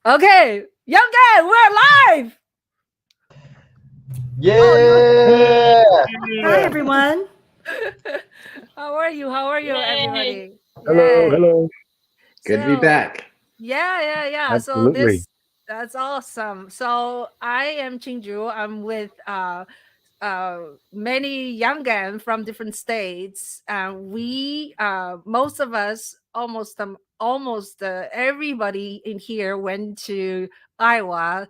Okay, Young Gang, we're live. Yeah. Hi, everyone. How are you? How are you, Yay! everybody? Hello, Yay. hello. Good to be So, back. yeah. So Absolutely. that's awesome. So I am Ching.Juhl. I'm with many young men from different states. We most of us, almost everybody in here went to Iowa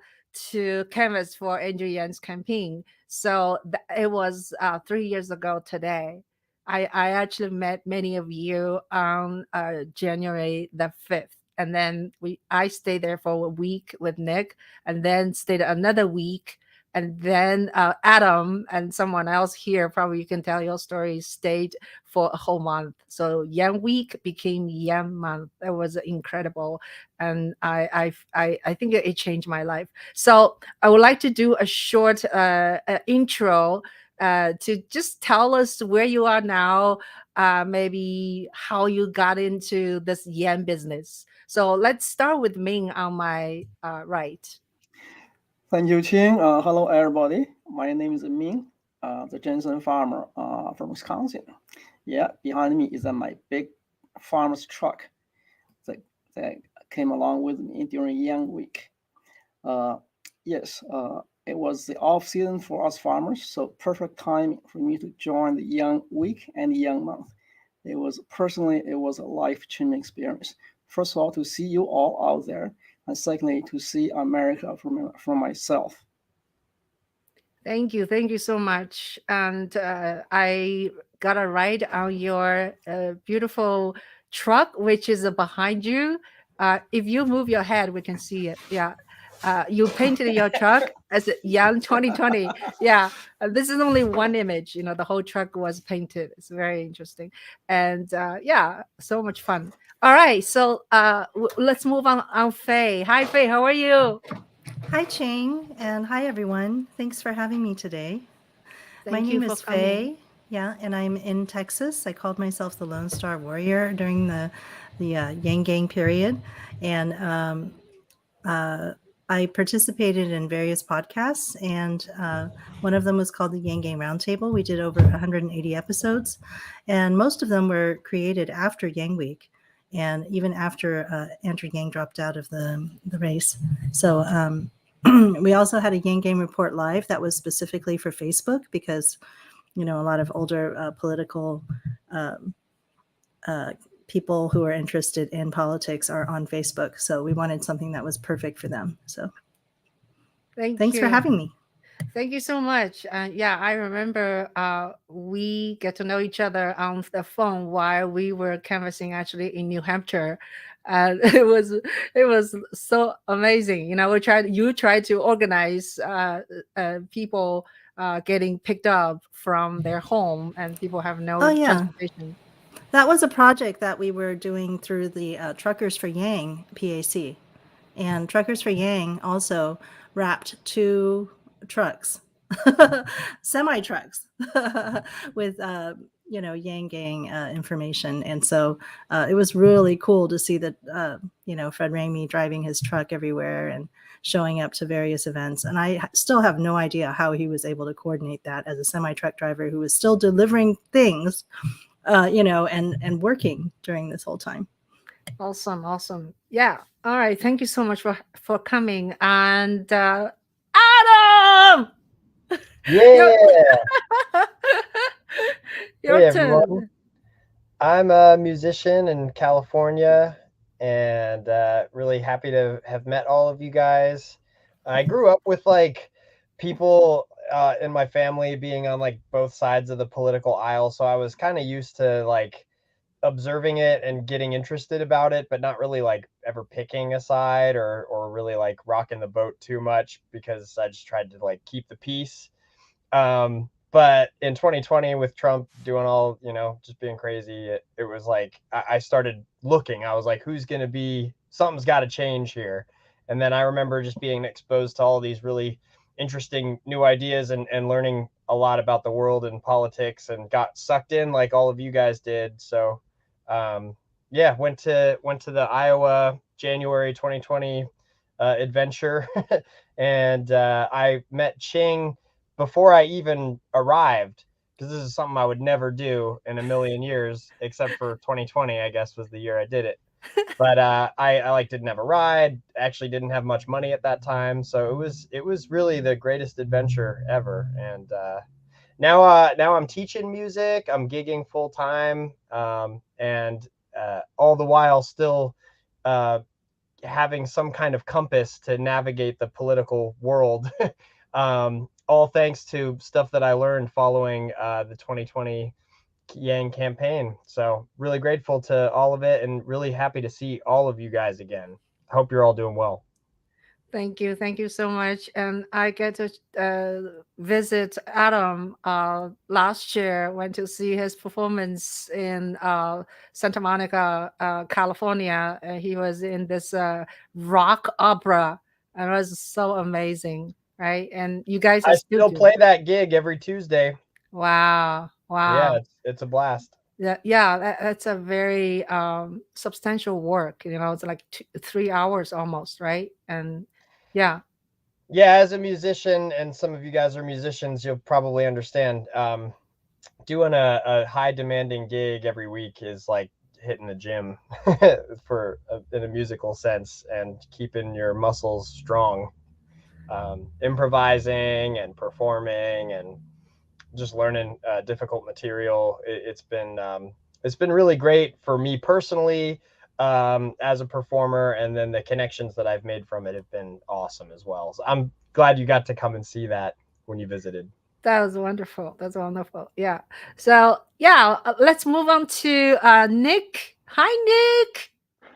to canvass for Andrew Yang's campaign. So it was 3 years ago today. I actually met many of you on January the 5th. And then I stayed there for a week with Nick, and then stayed another week, and then Adam and someone else here, probably you can tell your story, stayed for a whole month. So Yang Week became Yang Month. That was incredible, and I think it changed my life. So I would like to do a short intro to just tell us where you are now, maybe how you got into this Yan business. So let's start with Ming on my right. Thank you, Ching. Hello, everybody. My name is Ming, the Jensen farmer from Wisconsin. Yeah, behind me is my big farmer's truck that, that came along with me during Young Week. Uh, yes, it was the off season for us farmers, so perfect time for me to join the Young Week and the Young Month. It was a life-changing experience. First of all, to see you all out there, and secondly, to see America from myself. Thank you so much. And I got a ride on your beautiful truck, which is behind you. If you move your head, we can see it. Yeah. You painted your truck as Yang 2020. Yeah. This is only one image. The whole truck was painted. It's very interesting. And yeah, so much fun. All right. So let's move on Faye. Hi, Faye. How are you? Hi, Ching, and hi, everyone. Thanks for having me today. My Thank you name for is coming. Faye. Yeah, and I'm in Texas. I called myself the Lone Star Warrior during the Yang Gang period, and I participated in various podcasts, and one of them was called the Yang Gang Roundtable. We did over 180 episodes, and most of them were created after Yang Week, and even after Andrew Yang dropped out of the race. So we also had a Yang Gang Report Live that was specifically for Facebook because, a lot of older political um, people who are interested in politics are on Facebook. So we wanted something that was perfect for them. So Thank thanks for you. having me. Thank you so much. Yeah, I remember we get to know each other on the phone while we were canvassing actually in New Hampshire. And it was so amazing. You tried to organize people getting picked up from their home, and people have Oh, no yeah. transportation. That was a project that we were doing through the Truckers for Yang PAC. And Truckers for Yang also wrapped 2 trucks, semi trucks, with Yang Gang information. And so it was really cool to see that Fred Ramey driving his truck everywhere and showing up to various events. And I still have no idea how he was able to coordinate that as a semi truck driver who was still delivering things, and working during this whole time. Awesome. Yeah. All right. Thank you so much for coming. And Adam, your Yeah. your Hey, everyone. turn. I'm a musician in California and really happy to have met all of you guys. I grew up with people in my family being on both sides of the political aisle, so I was kind of used to observing it and getting interested about it, but not really ever picking a side or really rocking the boat too much because I just tried to keep the peace. But in 2020 with Trump doing all, just being crazy, it was I started looking. I was like, who's going to be, something's got to change here. And then I remember just being exposed to all these really interesting new ideas and learning a lot about the world and politics and got sucked in like all of you guys did. So, yeah, went to the Iowa January 2020 adventure, and I met Ching before I even arrived, because this is something I would never do in a million years, except for 2020, I guess, was the year I did it. But I like didn't have a ride. Actually, didn't have much money at that time, so it was really the greatest adventure ever. And now I'm teaching music. I'm gigging full time, and all the while still having some kind of compass to navigate the political world. All thanks to stuff that I learned following the 2020 Yang campaign. So really grateful to all of it, and really happy to see all of you guys again. Hope you're all doing well. Thank you so much. And I get to visit Adam last year. Went to see his performance in Santa Monica, California. And he was in this rock opera, and it was so amazing, right? And you guys are I still still doing. play that gig every Tuesday. Wow, Yeah, wow. it's a blast. Yeah, that's a very substantial work. You know, it's like 3 hours almost, right? And yeah. Yeah, as a musician, and some of you guys are musicians, you'll probably understand. Doing a high demanding gig every week is like hitting the gym in a musical sense, and keeping your muscles strong. Improvising and performing and just learning difficult material. It's been really great for me personally, as a performer, and then the connections that I've made from it have been awesome as well. So I'm glad you got to come and see that when you visited. That was wonderful. That's wonderful. Yeah. So yeah, let's move on to Nick. Hi, Nick.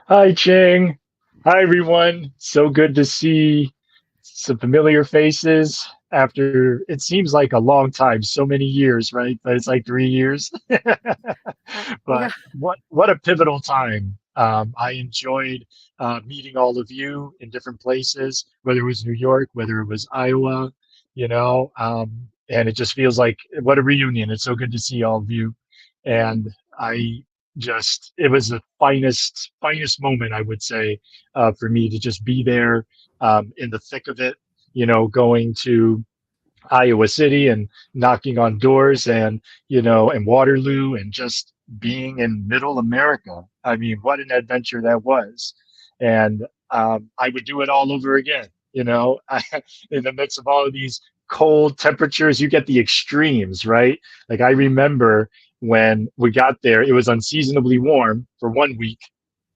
Hi, Ching. Hi, everyone. So good to see some familiar faces after it seems like a long time, so many years, right? But it's like 3 years. Yeah. But what a pivotal time. I enjoyed meeting all of you in different places, whether it was New York, whether it was Iowa, and it just feels like what a reunion. It's so good to see all of you. And I just it was the finest moment, I would say, for me to just be there in the thick of it, going to Iowa City and knocking on doors, and Waterloo, and just being in middle America. I mean, what an adventure that was. And I would do it all over again. In the midst of all of these cold temperatures, you get the extremes, right? Like I remember when we got there, it was unseasonably warm for 1 week,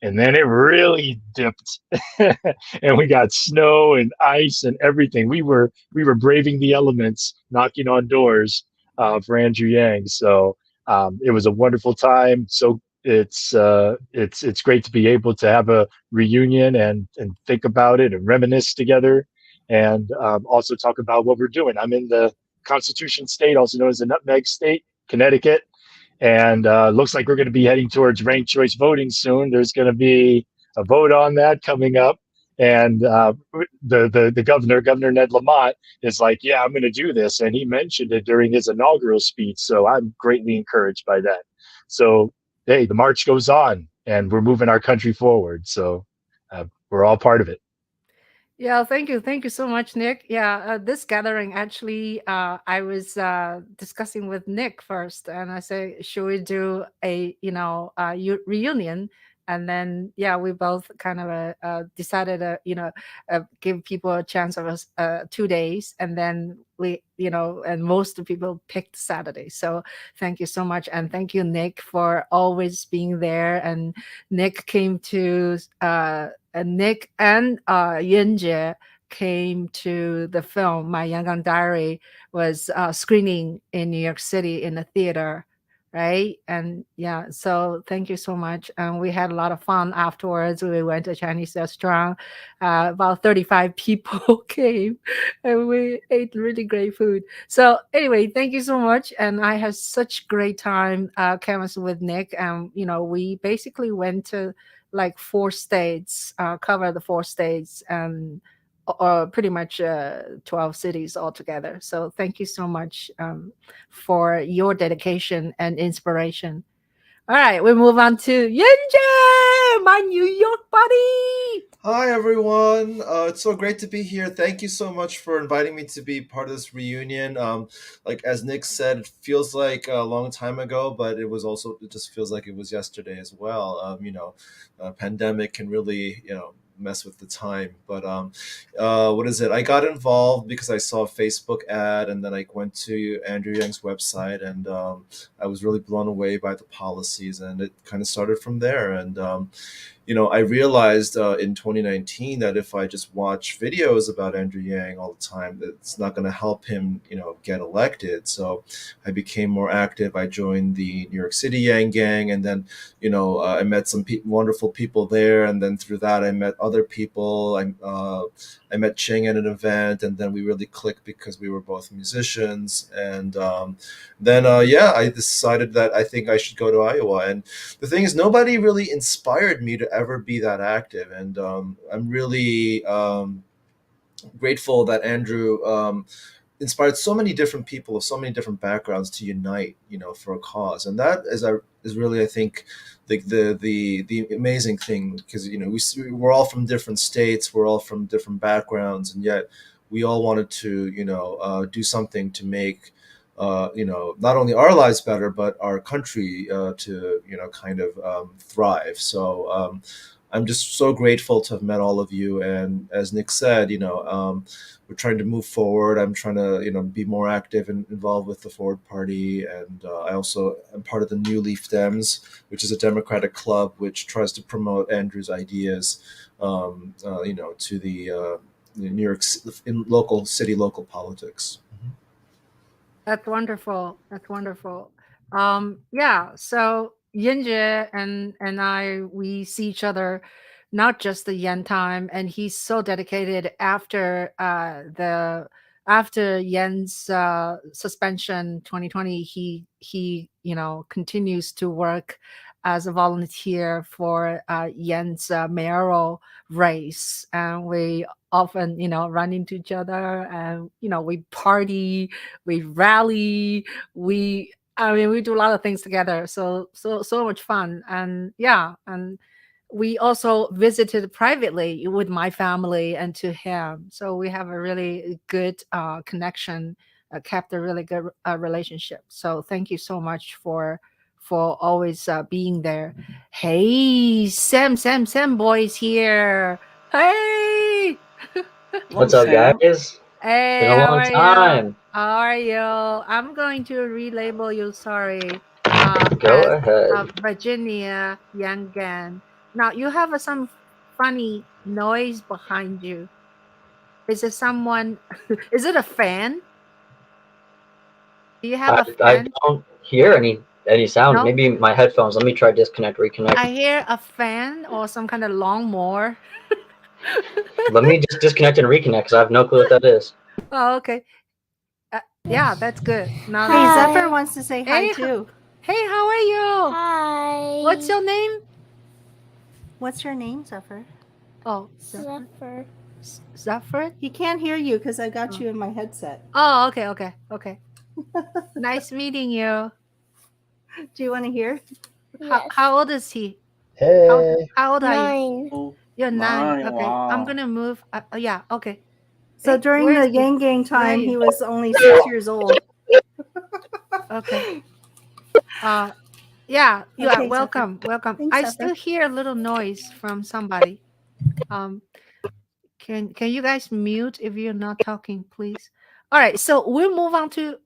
and then it really dipped, and we got snow and ice and everything. We were braving the elements, knocking on doors for Andrew Yang. So it was a wonderful time. So it's great to be able to have a reunion and think about it and reminisce together, and also talk about what we're doing. I'm in the Constitution State, also known as the Nutmeg State, Connecticut. And looks like we're going to be heading towards ranked choice voting soon. There's going to be a vote on that coming up. And the Governor Ned Lamont, is like, yeah, I'm going to do this. And he mentioned it during his inaugural speech. So I'm greatly encouraged by that. So, hey, the march goes on, and we're moving our country forward. So we're all part of it. Yeah, thank you. Thank you so much, Nick. Yeah, this gathering actually, I was discussing with Nick first, and I said, should we do a, reunion? And then, yeah, we both kind of decided, give people a chance of 2 days, and then and most of people picked Saturday. So thank you so much, and thank you, Nick, for always being there. And Nick came to. Nick and Yunjie came to the film. My Yangon Diary was screening in New York City in a theater, right? And yeah, so thank you so much. And we had a lot of fun afterwards. We went to a Chinese restaurant. About 35 people came, and we ate really great food. So anyway, thank you so much. And I had such great time canvassing with Nick. And we basically went to like 4 states, cover the 4 states, and or pretty much 12 cities altogether. So thank you so much for your dedication and inspiration. All right, we move on to Yunje, my New York buddy. Hi, everyone. It's so great to be here. Thank you so much for inviting me to be part of this reunion. Like as Nick said, it feels like a long time ago, but it just feels like it was yesterday as well. Pandemic can really, mess with the time. But what is it? I got involved because I saw a Facebook ad, and then I went to Andrew Yang's website, and I was really blown away by the policies, and it kind of started from there. And I realized in 2019 that if I just watch videos about Andrew Yang all the time, it's not going to help him, get elected. So I became more active. I joined the New York City Yang Gang, and then, I met some wonderful people there. And then through that, I met other people. I met Ching at an event, and then we really clicked because we were both musicians. And then, I decided that I think I should go to Iowa. And the thing is, nobody really inspired me to ever be that active. And I'm really grateful that Andrew inspired so many different people of so many different backgrounds to unite, for a cause. And that is really, I think, the amazing thing, because we're all from different states, we're all from different backgrounds, and yet we all wanted to do something to make not only our lives better, but our country to kind of thrive. So I'm just so grateful to have met all of you. And as Nick said, we're trying to move forward. I'm trying to be more active and involved with the Forward Party, and I also am part of the New Leaf Dems, which is a Democratic club which tries to promote Andrew's ideas, to the New York in local politics. That's wonderful. That's wonderful. Yeah. So Yunje and I, we see each other not just the Yen time, and he's so dedicated after after Yen's suspension 2020. He continues to work as a volunteer for Yen's mayoral race, and we often run into each other, and we party, we rally, we do a lot of things together, so much fun. And and we also visited privately with my family and to him, so we have a really good connection, kept a really good relationship. So thank you so much for always being there. Hey, Sam boys here. Hey. What's up, Sam. guys? Hey, Been a how long are you? time. How are you? I'm going to relabel you, sorry, Go as ahead. Virginia Yangan. Now, you have some funny noise behind you. Is it someone? Is it a fan? Do you have a I fan? don't hear any sound. No? Maybe my headphones. Let me try disconnect, reconnect. I hear a fan or some kind of lawnmower. Let me just disconnect and reconnect because I have no clue what that is. Oh, okay. Yeah, that's good. Now Hey, that- Zephyr wants to say hi Hey, too. Hey, how are you? Hi. What's your name? What's your name, Zephyr? Oh, Zephyr? Zephyr? He can't hear you because I got you in my headset. Oh, okay. Nice meeting you. Do you want to hear? Yes. How old is he? Hey. How old are you? 9. Oh, You're 9. Okay, wow. I'm gonna move. Yeah, okay. So Hey, during where the is he? Yang Gang time, you? he was only 6 years old. Okay. Yeah, you are Okay, welcome. Welcome. Thanks, I Zephyr. still hear a little noise from somebody. Can you guys mute if you're not talking, please? All right, so we'll move on to.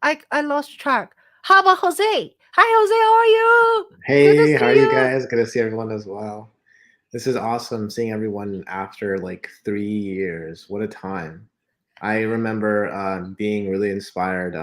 I lost track. How about Jose? Hi, Jose. How are you? Hey, how are you you. guys? Good to see everyone as well. This is awesome seeing everyone after like 3 years. What a time. I remember being really inspired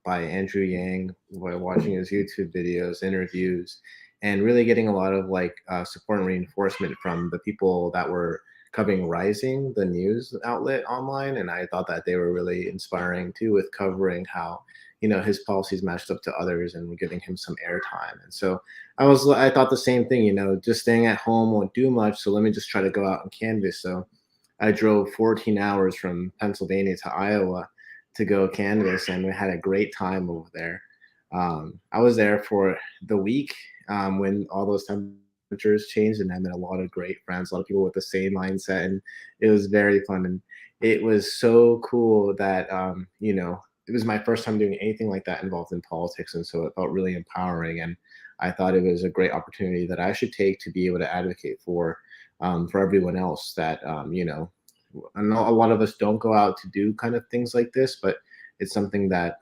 by Andrew Yang, by watching his YouTube videos, interviews, and really getting a lot of like support and reinforcement from the people that were covering Rising, the news outlet online. And I thought that they were really inspiring too, with covering how his policies matched up to others and giving him some airtime. And so I thought the same thing, just staying at home won't do much, so let me just try to go out and canvass. So I drove 14 hours from Pennsylvania to Iowa to go canvass, and we had a great time over there. I was there for the week when all those temperatures changed, and I met a lot of great friends, a lot of people with the same mindset, and it was very fun. And it was so cool that it was my first time doing anything like that involved in politics, and so it felt really empowering. And I thought it was a great opportunity that I should take to be able to advocate for everyone else. That I know a lot of us don't go out to do kind of things like this, but it's something that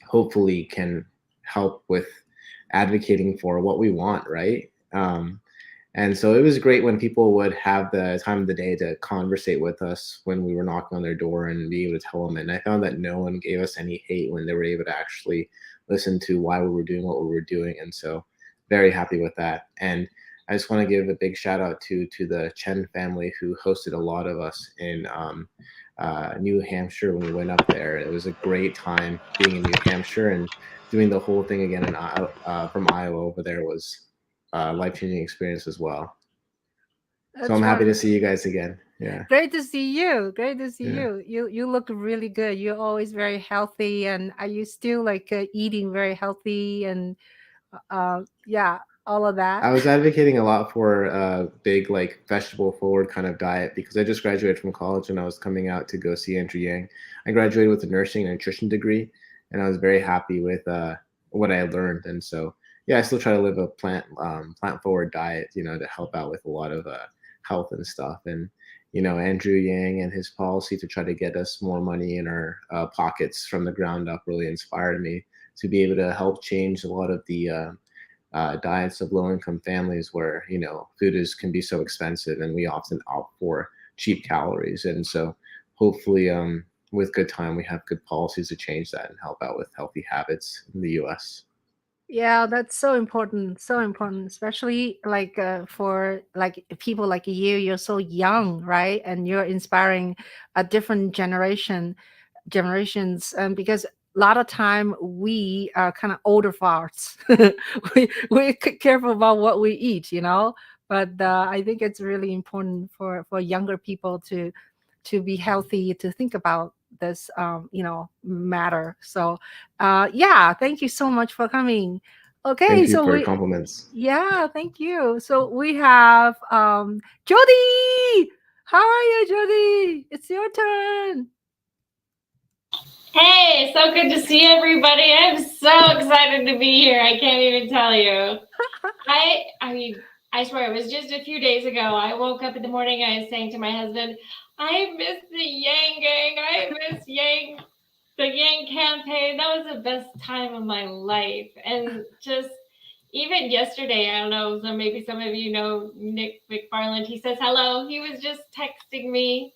hopefully can help with advocating for what we want, right? And so it was great when people would have the time of the day to conversate with us when we were knocking on their door and be able to tell them. And I found that no one gave us any hate when they were able to actually listen to why we were doing what we were doing. And so very happy with that. And I just want to give a big shout out to the Chen family who hosted a lot of us in New Hampshire when we went up there. It was a great time being in New Hampshire, and doing the whole thing again from Iowa over there was a life-changing experience as well. So I'm happy to see you guys again. Yeah. Great to see you. Great to see you. You look really good. You're always very healthy, and are you still like eating very healthy and yeah, all of that? I was advocating a lot for a big like vegetable forward kind of diet because I just graduated from college and I was coming out to go see Andrew Yang. I graduated with a nursing and nutrition degree, and I was very happy with what I had learned. And so yeah, I still try to live a plant forward diet, to help out with a lot of health and stuff. And Andrew Yang and his policy to try to get us more money in our pockets from the ground up really inspired me to be able to help change a lot of the diets of low-income families where food can be so expensive, and we often opt for cheap calories. And so hopefully with good time we have good policies to change that and help out with healthy habits in the US. Yeah, that's so important, especially like for like people like you. You're so young, right? And you're inspiring a different generations, because a lot of time we are kind of older farts. We're careful about what we eat, but I think it's really important for younger people to be healthy, to think about this matter. So yeah, thank you so much for coming. Okay, Thank you so for your compliments. yeah, thank you. So we have Jody. How are you, Jody? It's your turn. Hey, so good to see everybody. I'm so excited to be here. I can't even tell you. I mean, I swear, it was just a few days ago. I woke up in the morning, I was saying to my husband, I miss the Yang gang. I miss the Yang campaign. That was the best time of my life. And just even yesterday, I don't know, so maybe some of you know Nick McFarland. He says hello. He was just texting me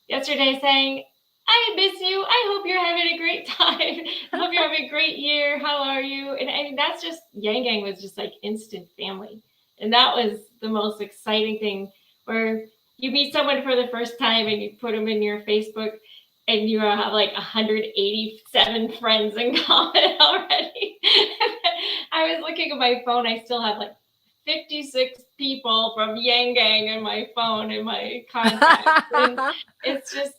yesterday saying, I miss you. I hope you're having a great time. I hope you're having a great year. How are you? And I mean, that's just, Yang Gang was just like instant family. And that was the most exciting thing, where you meet someone for the first time and you put them in your Facebook and you have like 187 friends in common already. I was looking at my phone. I still have like 56 people from Yang Gang in my phone, in my contacts. And it's just,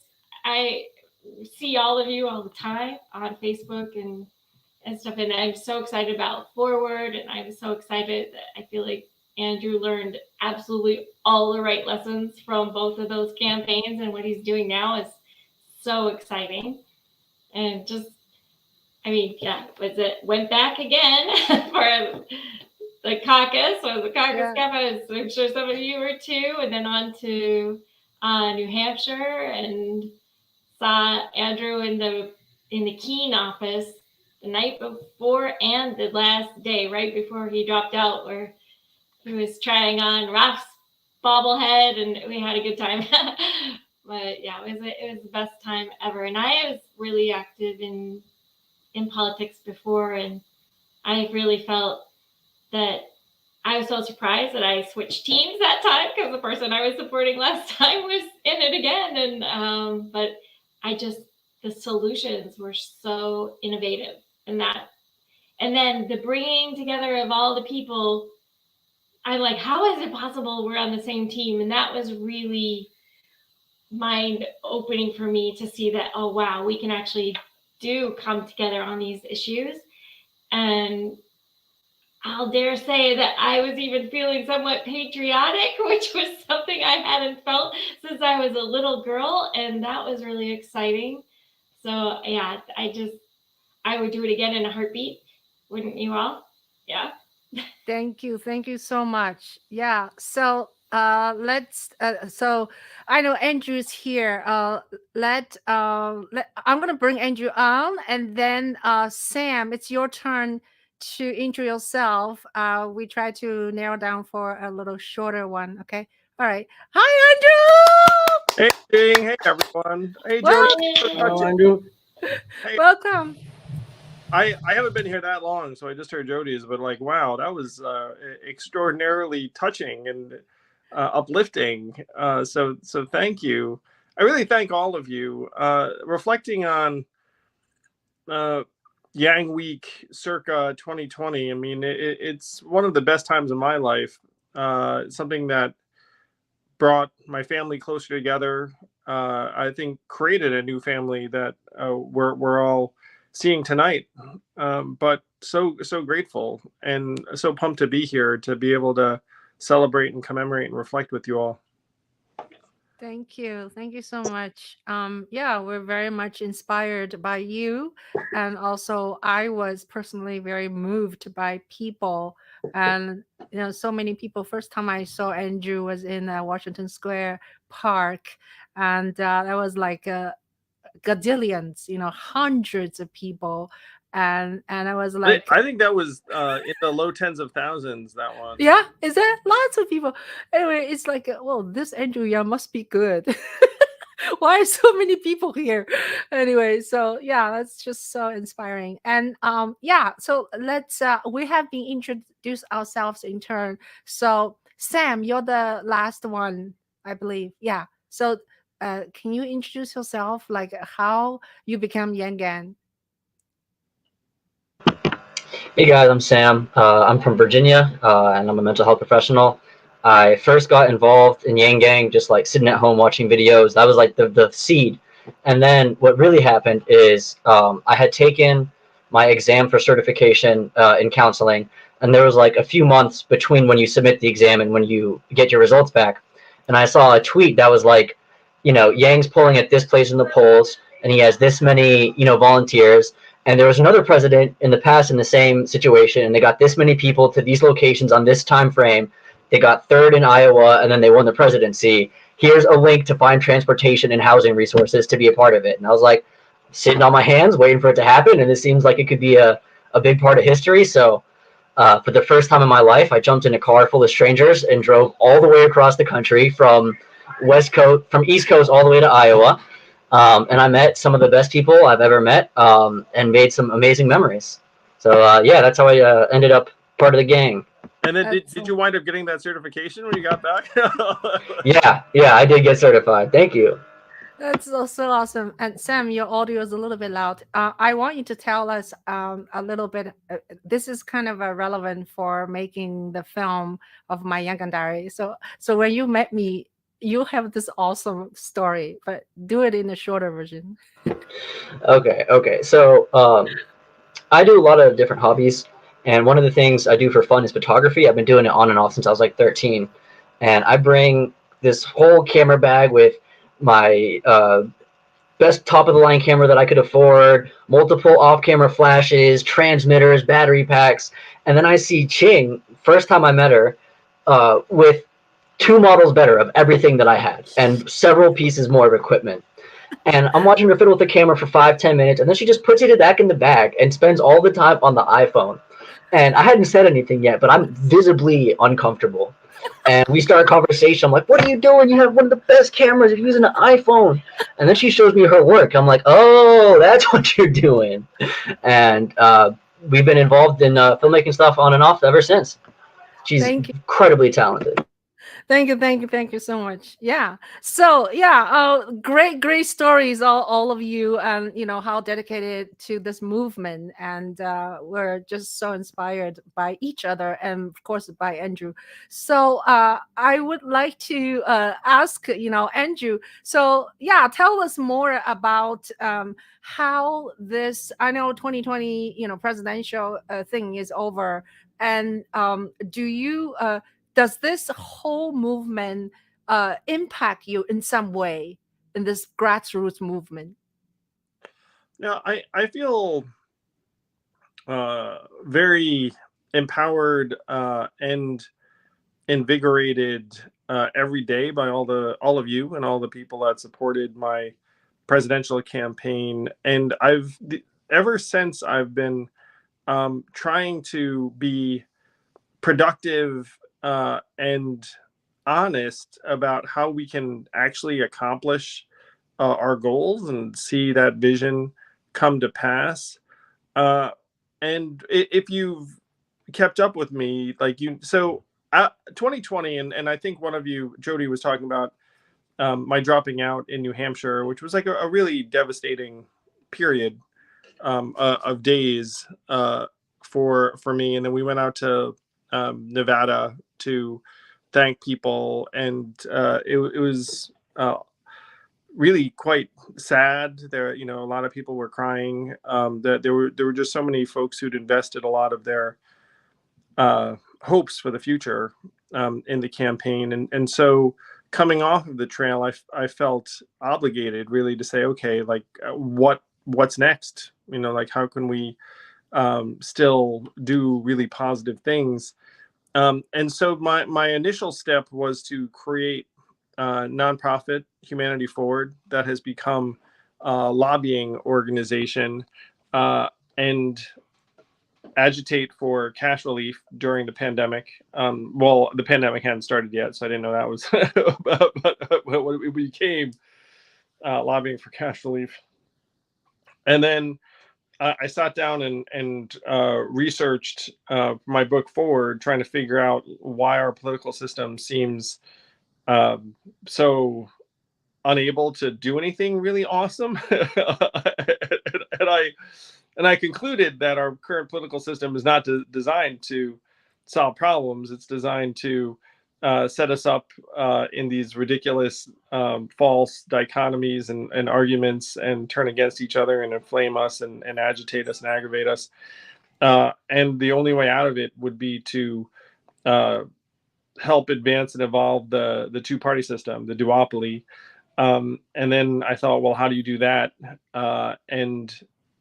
I see all of you all the time on Facebook and stuff. And I'm so excited about Forward. And I'm so excited that I feel like Andrew learned absolutely all the right lessons from both of those campaigns. And what he's doing now is so exciting. And just, I mean, yeah, went back again for the caucus, or the caucus campaign. I'm sure some of you were too. And then on to New Hampshire, and saw Andrew in the Keene office the night before and the last day, right before he dropped out, where he was trying on Ralph's bobblehead, and we had a good time. But yeah, it was the best time ever. And I was really active in politics before, and I really felt that I was so surprised that I switched teams that time, because the person I was supporting last time was in it again. And but the solutions were so innovative, and then the bringing together of all the people, I'm like, how is it possible we're on the same team? And that was really mind opening for me to see that, oh wow, we can actually come together on these issues. And I'll dare say that I was even feeling somewhat patriotic, which was something I hadn't felt since I was a little girl. And that was really exciting. So yeah, I would do it again in a heartbeat. Wouldn't you all? Yeah. Thank you. Thank you so much. Yeah. So so I know Andrew's here. I'm gonna bring Andrew on, and then Sam, it's your turn to intro yourself. We try to narrow down for a little shorter one. Okay. All right. Hi, Hey, Ching. Hey, everyone. Hey, Jody. Hello, Andrew. Hey, welcome. I haven't been here that long, so I just heard Jody's, but like, wow, that was extraordinarily touching and uplifting. So thank you. I really thank all of you. Reflecting on Yang Week circa 2020, I mean, it's one of the best times in my life. Something that brought my family closer together. I think created a new family that we're all seeing tonight. But so grateful and so pumped to be here, to be able to celebrate and commemorate and reflect with you all. Thank you. Thank you so much. Yeah, we're very much inspired by you. And also I was personally very moved by people. And so many people. First time I saw Andrew was in Washington Square Park. And that was like gazillions, hundreds of people. And I was like, I think that was in the low tens of thousands, that one. yeah, is that lots of people? Anyway, it's like, well, this Andrew Yang must be good. Why are so many people here? Anyway, so yeah, that's just so inspiring. And yeah, so let's we have been introduced ourselves in turn. So Sam, you're the last one, I believe. Yeah. So can you introduce yourself, like how you become Yang Gang? Hey guys, I'm Sam. I'm from Virginia, and I'm a mental health professional. I first got involved in Yang Gang just like sitting at home watching videos. That was like the seed. And then what really happened is I had taken my exam for certification in counseling, and there was like a few months between when you submit the exam and when you get your results back. And I saw a tweet that was like, Yang's polling at this place in the polls, and he has this many, volunteers. And there was another president in the past in the same situation, and they got this many people to these locations on this time frame. They got third in Iowa, and then they won the presidency. Here's a link to find transportation and housing resources to be a part of it. And I was like, sitting on my hands, waiting for it to happen, and it seems like it could be a big part of history. So for the first time in my life, I jumped in a car full of strangers and drove all the way across the country from East Coast all the way to Iowa. And I met some of the best people I've ever met, and made some amazing memories. So yeah, that's how I ended up part of the gang. And then did you wind up getting that certification when you got back? Yeah, I did get certified. Thank you. That's so awesome. And Sam, your audio is a little bit loud. I want you to tell us a little bit. This is kind of relevant for making the film of my Yang Gang Diary. So when you met me, you have this awesome story, but do it in a shorter version. Okay. So I do a lot of different hobbies, and one of the things I do for fun is photography. I've been doing it on and off since I was like 13, and I bring this whole camera bag with my best top-of-the-line camera that I could afford, multiple off-camera flashes, transmitters, battery packs, and then I see Ching, first time I met her, with 2 models better of everything that I had, and several pieces more of equipment. And I'm watching her fiddle with the camera for 5-10 minutes, and then she just puts it back in the bag and spends all the time on the iPhone. And I hadn't said anything yet, but I'm visibly uncomfortable. And we start a conversation. I'm like, what are you doing? You have one of the best cameras. You're using an iPhone. And then she shows me her work. I'm like, oh, that's what you're doing. And we've been involved in filmmaking stuff on and off ever since. She's incredibly talented. Thank you so much. Yeah. So yeah, great stories, all of you, and how dedicated to this movement, and we're just so inspired by each other, and of course by Andrew. So I would like to ask, Andrew. So yeah, tell us more about how this. I know 2020, presidential thing is over, and do you? Does this whole movement impact you in some way in this grassroots movement? Now, I feel very empowered and invigorated every day by all of you and all the people that supported my presidential campaign. And ever since I've been trying to be productive and honest about how we can actually accomplish our goals and see that vision come to pass. And if you've kept up with me, like 2020, and I think one of you, Jody, was talking about my dropping out in New Hampshire, which was like a really devastating period of days for me. And then we went out to Nevada to thank people, and it was really quite sad. There, a lot of people were crying. That there were just so many folks who'd invested a lot of their hopes for the future in the campaign, and so coming off of the trail, I felt obligated really to say, okay, like what's next? Like how can we still do really positive things? And so my initial step was to create a nonprofit, Humanity Forward, that has become a lobbying organization and agitate for cash relief during the pandemic. Well, the pandemic hadn't started yet, so I didn't know that was what it became, lobbying for cash relief. And then I sat down and researched my book forward, trying to figure out why our political system seems so unable to do anything really awesome. and I concluded that our current political system is not designed to solve problems. It's designed to set us up in these ridiculous false dichotomies and arguments, and turn against each other and inflame us and agitate us and aggravate us. And the only way out of it would be to help advance and evolve the two-party system, the duopoly. And then I thought, well, how do you do that? And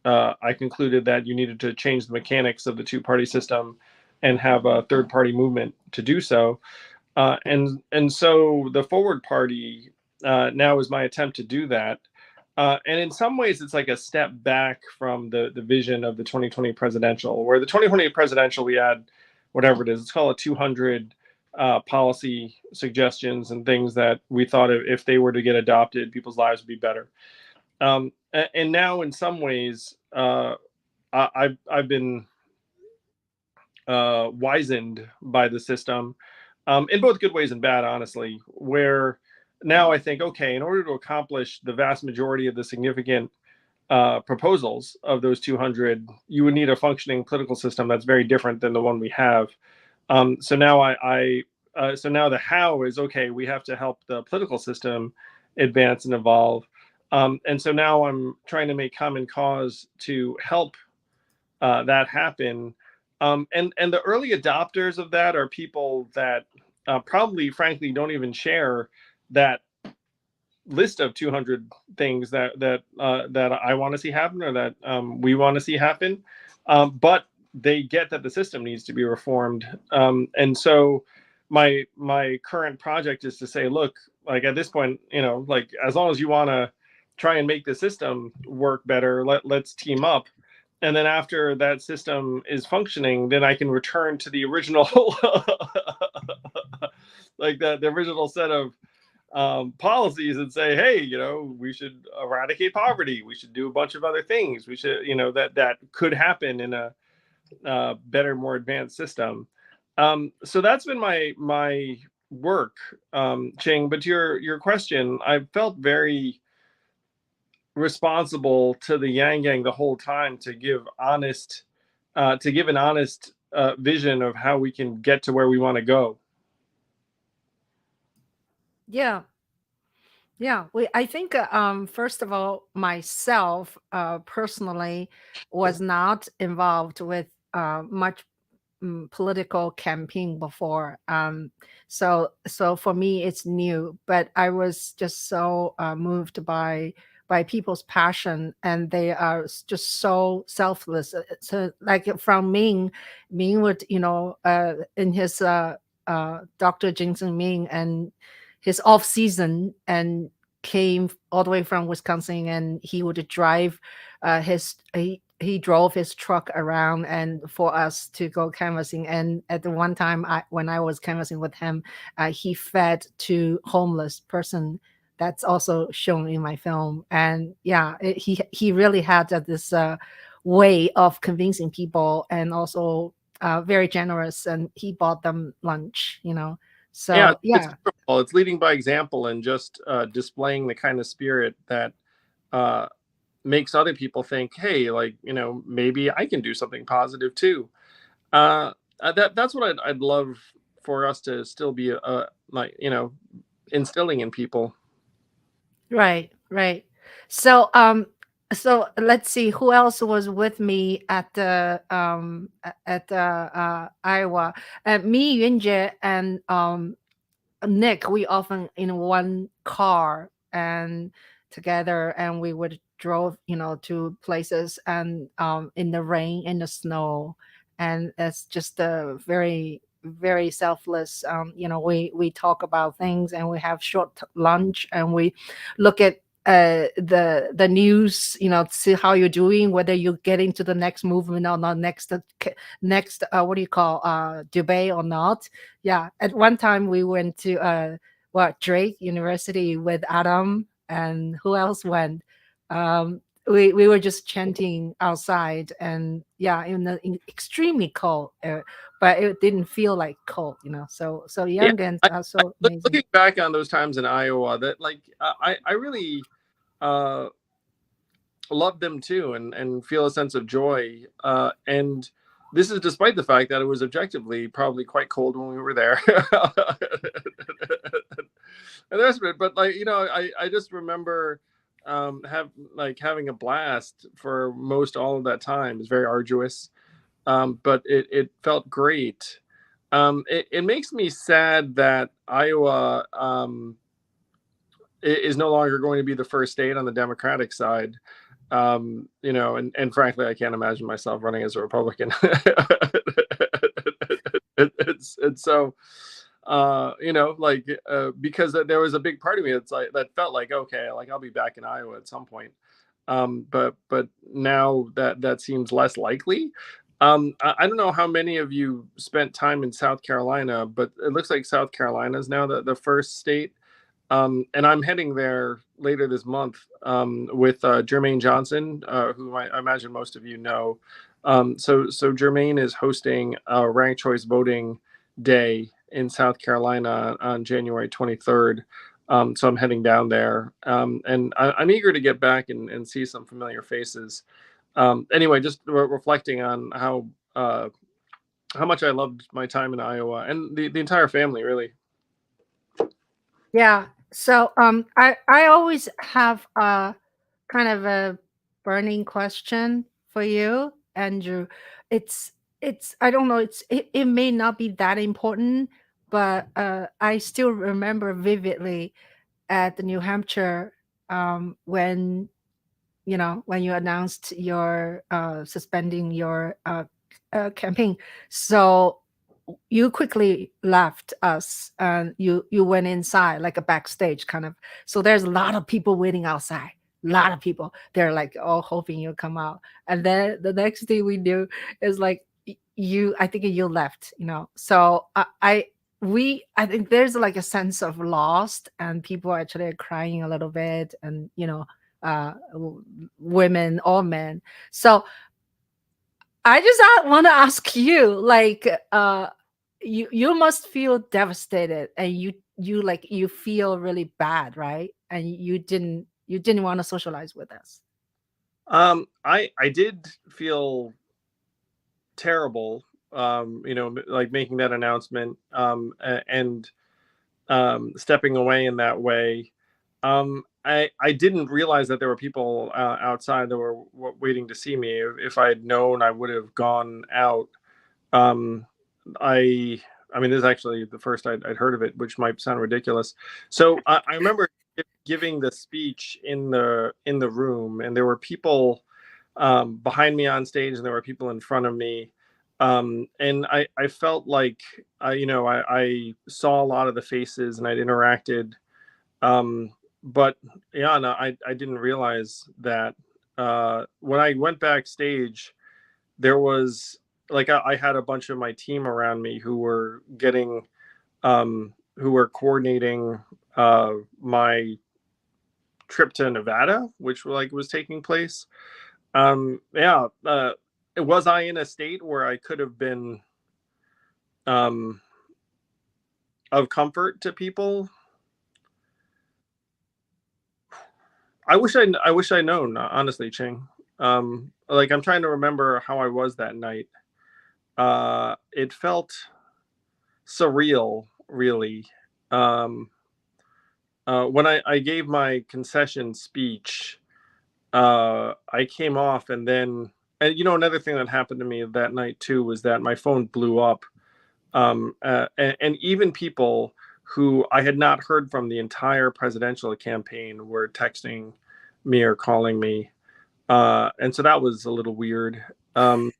I concluded that you needed to change the mechanics of the two-party system and have a third-party movement to do so. And so the Forward Party now is my attempt to do that. And in some ways, it's like a step back from the vision of the 2020 presidential, where the 2020 presidential, we had whatever it is, it's called a 200 policy suggestions and things that we thought if they were to get adopted, people's lives would be better. And now, in some ways, I've been wizened by the system, in both good ways and bad, honestly, where now I think, okay, in order to accomplish the vast majority of the significant proposals of those 200, you would need a functioning political system that's very different than the one we have. So now so now the how is, okay, we have to help the political system advance and evolve. And so now I'm trying to make common cause to help that happen. And the early adopters of that are people that probably, frankly, don't even share that list of 200 things that I want to see happen, or that we want to see happen. But they get that the system needs to be reformed. And so my current project is to say, look, like at this point, like as long as you want to try and make the system work better, let's team up. And then after that system is functioning, then I can return to the original, like the original set of policies, and say, hey, we should eradicate poverty. We should do a bunch of other things. We should, that could happen in a better, more advanced system. So that's been my work, Ching. But to your question, I felt very responsible to the Yang Gang the whole time to give an honest vision of how we can get to where we want to go. Yeah. Yeah, I think first of all, myself personally was not involved with much political campaign before. So for me, it's new. But I was just so moved by people's passion, and they are just so selfless. So like from Ming would in his Dr. Jinsen Ming and his off season and came all the way from Wisconsin, and he would drive he drove his truck around and for us to go canvassing. And at the one time when I was canvassing with him, he fed to homeless person. That's also shown in my film. And yeah, he really had this way of convincing people, and also very generous, and he bought them lunch, so Yeah, yeah. it's beautiful. It's leading by example and just displaying the kind of spirit that makes other people think, hey, like, maybe I can do something positive too. That's what I'd love for us to still be like, instilling in people. Right. So so let's see who else was with me at the Iowa. Me, Yunjie, and Nick, we often in one car and together, and we would drove, to places, and in the rain, in the snow, and it's just a very, very selfless. We talk about things, and we have short lunch, and we look at the news, to see how you're doing, whether you're getting to the next movement or not, next what do you call debate or not. Yeah, at one time we went to Drake University with Adam, and who else went. We were just chanting outside, and yeah, extremely cold, but it didn't feel like cold, so young and so amazing. Looking back on those times in Iowa, that like I really love them too, and feel a sense of joy, and this is despite the fact that it was objectively probably quite cold when we were there. And the rest of it, but like, I just remember having a blast for most all of that time. It was very arduous, but it felt great. It makes me sad that Iowa is no longer going to be the first state on the Democratic side. And frankly, I can't imagine myself running as a Republican. It's so, because there was a big part of me that's like, that felt like, okay, like I'll be back in Iowa at some point. But now that seems less likely. I don't know how many of you spent time in South Carolina, but it looks like South Carolina is now the first state. And I'm heading there later this month with Jermaine Johnson, who I imagine most of you know. So Jermaine is hosting a ranked choice voting day in South Carolina on January 23rd. So I'm heading down there, and I'm eager to get back and see some familiar faces. Anyway, just reflecting on how much I loved my time in Iowa, and the entire family, really. Yeah. So I always have a kind of a burning question for you, Andrew. It's I don't know, it may not be that important, but I still remember vividly at the New Hampshire, when when you announced your suspending your campaign. So you quickly left us, and you went inside, like a backstage kind of. So there's a lot of people waiting outside, a lot of people. They're like all hoping you come out, and then the next thing we knew is like I think you left, so I think there's like a sense of lost, and people are actually crying a little bit, and women or men. So I just want to ask you, like, you must feel devastated, and you feel really bad, right? And you didn't want to socialize with us. I did feel terrible, like making that announcement, and stepping away in that way. I didn't realize that there were people outside that were waiting to see me. If I had known, I would have gone out. I mean, this is actually the first I'd heard of it, which might sound ridiculous. So I remember giving the speech in the room, and there were people behind me on stage, and there were people in front of me. And I felt like, I saw a lot of the faces and I'd interacted. But yeah, no, I didn't realize that when I went backstage, there was like, I had a bunch of my team around me who were coordinating my trip to Nevada, which was taking place. Was I in a state where I could have been of comfort to people? I wish I'd known, honestly, Ching. I'm trying to remember how I was that night. It felt surreal, really. When I gave my concession speech, I came off, and another thing that happened to me that night too was that my phone blew up, and even people who I had not heard from the entire presidential campaign were texting me or calling me, and so that was a little weird. And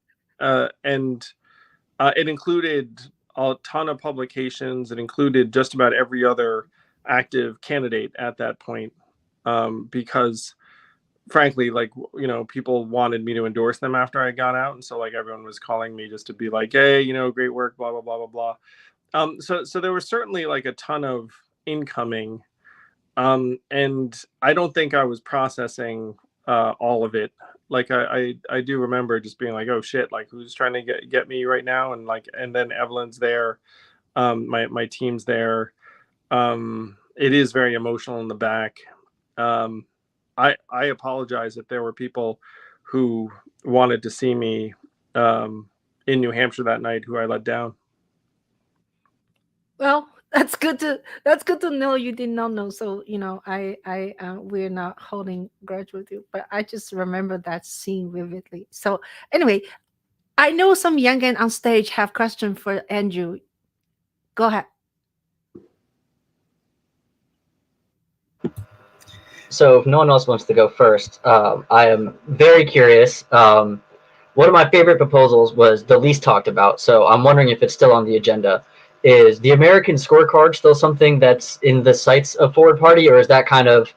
it included a ton of publications. It included just about every other active candidate at that point, because frankly, people wanted me to endorse them after I got out. And so everyone was calling me just to be like, hey, great work, blah, blah, blah, blah, blah. So there was certainly a ton of incoming. And I don't think I was processing all of it. I do remember just being like, oh shit, who's trying to get me right now? And then Evelyn's there. My team's there. It is very emotional in the back. I apologize if there were people who wanted to see me in New Hampshire that night who I let down. Well, that's good to know you did not know. So we're not holding grudge with you, but I just remember that scene vividly. So anyway, I know some young men on stage have questions for Andrew. Go ahead. So if no one else wants to go first, I am very curious. One of my favorite proposals was the least talked about. So I'm wondering if it's still on the agenda. Is the American scorecard still something that's in the sights of Forward Party, or is that kind of,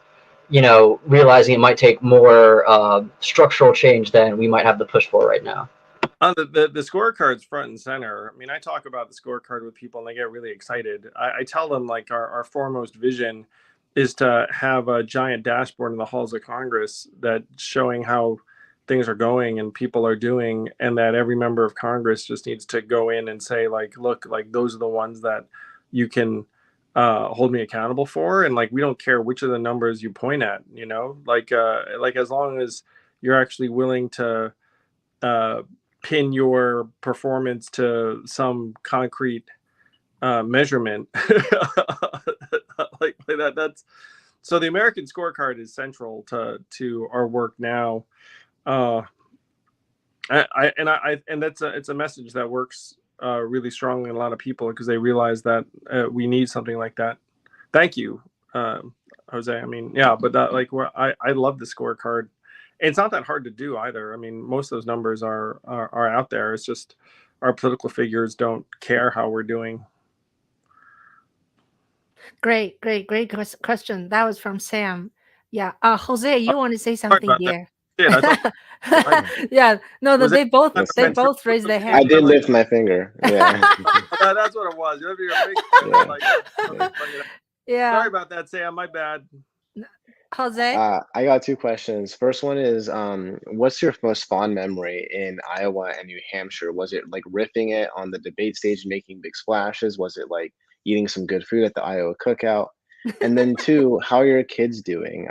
realizing it might take more structural change than we might have the push for right now? The scorecard's front and center. I mean, I talk about the scorecard with people and they get really excited. I tell them our foremost vision is to have a giant dashboard in the halls of Congress that's showing how things are going and people are doing, and that every member of Congress just needs to go in and say look, those are the ones that you can hold me accountable for, and we don't care which of the numbers you point at, as long as you're actually willing to pin your performance to some concrete measurement. That's so the American scorecard is central to our work now. And it's a message that works really strongly in a lot of people, because they realize that we need something like that. Thank you, Jose. I mean, yeah, but I love the scorecard. It's not that hard to do either. I mean, most of those numbers are out there. It's just our political figures don't care how we're doing. Great question. That was from Sam. Yeah, Jose, you want to say something here? Yeah, no, they both raised their hand. I did lift my finger. Yeah. That's what it was. Yeah. Sorry about that, Sam. My bad. Jose? I got two questions. First one is, what's your most fond memory in Iowa and New Hampshire? Was it like riffing it on the debate stage and making big splashes? Was it like eating some good food at the Iowa cookout? And then two, how are your kids doing?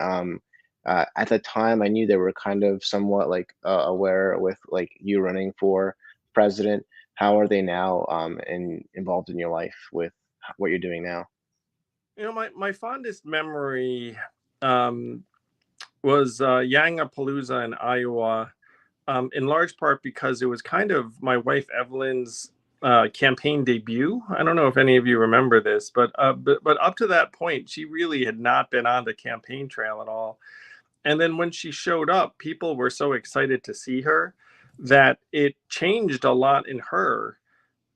At the time, I knew they were kind of somewhat like aware with like you running for president. How are they now and involved in your life with what you're doing now? You know, my fondest memory was Yang2020 in Iowa, in large part because it was kind of my wife Evelyn's campaign debut. I don't know if any of you remember this, but up to that point, she really had not been on the campaign trail at all. And then when she showed up, people were so excited to see her that it changed a lot in her.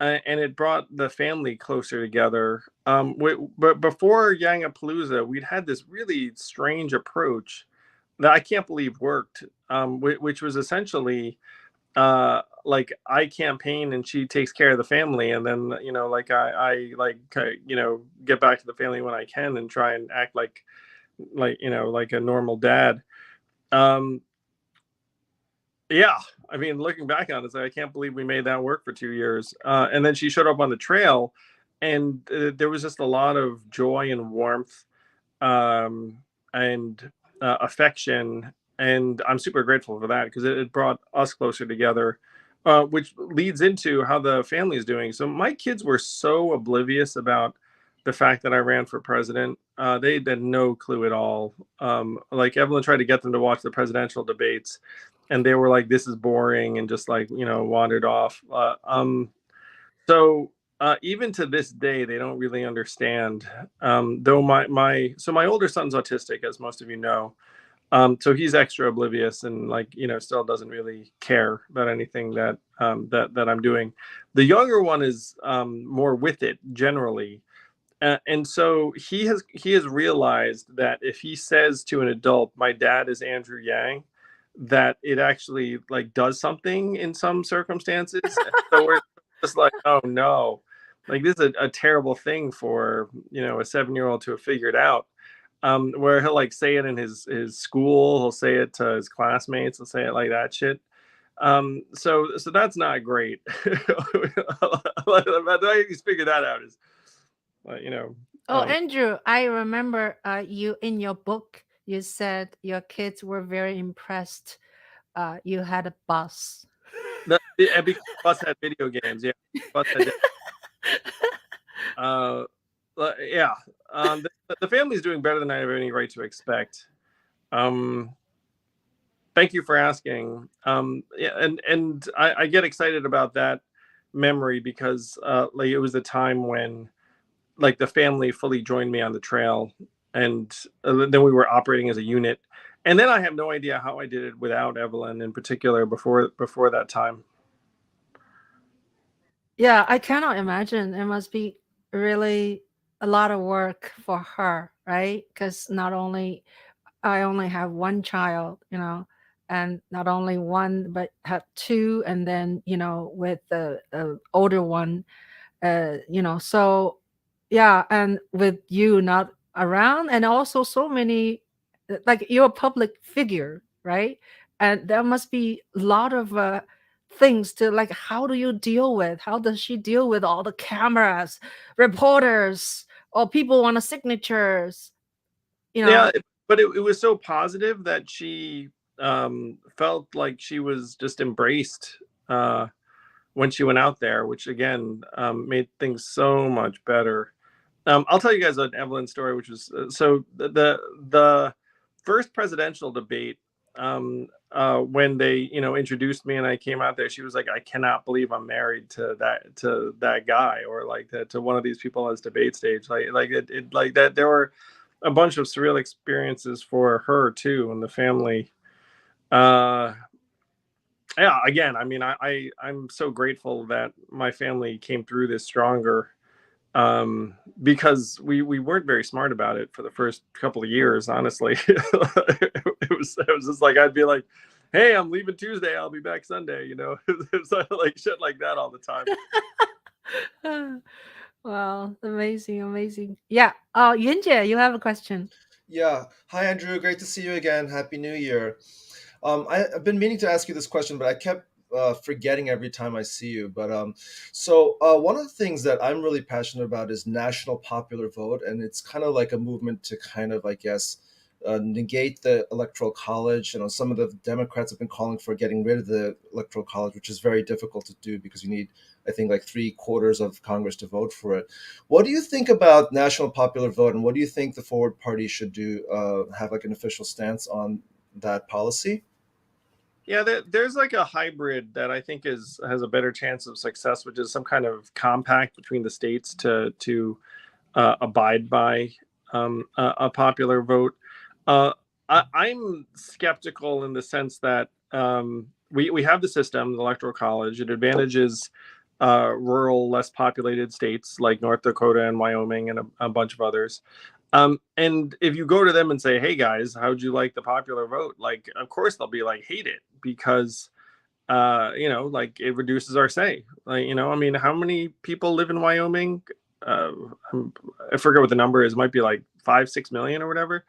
And it brought the family closer together. But before Yang2020, we'd had this really strange approach that I can't believe worked, which was essentially like I campaign and she takes care of the family, and then like I get back to the family when I can and try and act like like a normal dad. Yeah, I mean, looking back on it, I can't believe we made that work for 2 years. And then she showed up on the trail, and there was just a lot of joy and warmth, and affection. And I'm super grateful for that because it brought us closer together, which leads into how the family is doing. So my kids were so oblivious about the fact that I ran for president. They had no clue at all. Like Evelyn tried to get them to watch the presidential debates, and they were like, "This is boring," and just like wandered off. So even to this day, they don't really understand. Though my older son's autistic, as most of you know. So he's extra oblivious and still doesn't really care about anything that that I'm doing. The younger one is more with it generally. And so he has realized that if he says to an adult, "My dad is Andrew Yang," that it actually does something in some circumstances. So we're just like, oh no, this is a terrible thing for a 7-year-old to have figured out. Where he'll say it in his school, he'll say it to his classmates, he'll say it like that shit. So that's not great. The way he's figured that out is Oh, Andrew, I remember you in your book, you said your kids were very impressed. You had a bus. Because bus had video games. Yeah, bus had yeah. The family's doing better than I have any right to expect. Thank you for asking. Yeah, and I get excited about that memory because it was a time when the family fully joined me on the trail, and then we were operating as a unit. And then I have no idea how I did it without Evelyn in particular before that time. Yeah, I cannot imagine. It must be really a lot of work for her, right? Because I only have one child, and not only one, but have two, and then with the older one, so yeah, and with you not around, and also so many, you're a public figure, right? And there must be a lot of things to how does she deal with all the cameras, reporters, or people want signatures, Yeah, but it was so positive that she felt like she was just embraced when she went out there, which again made things so much better. I'll tell you guys an Evelyn story, which was so the first presidential debate, when they introduced me and I came out there, she was like, "I cannot believe I'm married to that guy," or to one of these people on this debate stage. Like that there were a bunch of surreal experiences for her too and the family. Yeah, again, I mean, I'm so grateful that my family came through this stronger, because we weren't very smart about it for the first couple of years, honestly. it was just like, I'd be like, "Hey, I'm leaving Tuesday, I'll be back Sunday," it's like shit like that all the time. Wow, amazing. Yeah. Oh, Yunjie, you have a question. Yeah. Hi, Andrew. Great to see you again. Happy New Year. I've been meaning to ask you this question, but I kept forgetting every time I see you. But one of the things that I'm really passionate about is national popular vote, and it's kind of like a movement to kind of, I guess, negate the electoral college. You know, some of the Democrats have been calling for getting rid of the electoral college, which is very difficult to do because you need, I think, like 3/4 of Congress to vote for it. What do you think about national popular vote, and what do you think the Forward Party should do? Have like an official stance on that policy? Yeah, there's like a hybrid that I think has a better chance of success, which is some kind of compact between the states to abide by a popular vote. I'm skeptical in the sense that we have the system, the electoral college. It advantages rural, less populated states like North Dakota and Wyoming and a bunch of others. And if you go to them and say, "Hey guys, how'd you like the popular vote?" Like, of course they'll be like, "Hate it," because like it reduces our say. Like, I mean, how many people live in Wyoming? Uh, I forget what the number is. It might be like 5-6 million or whatever.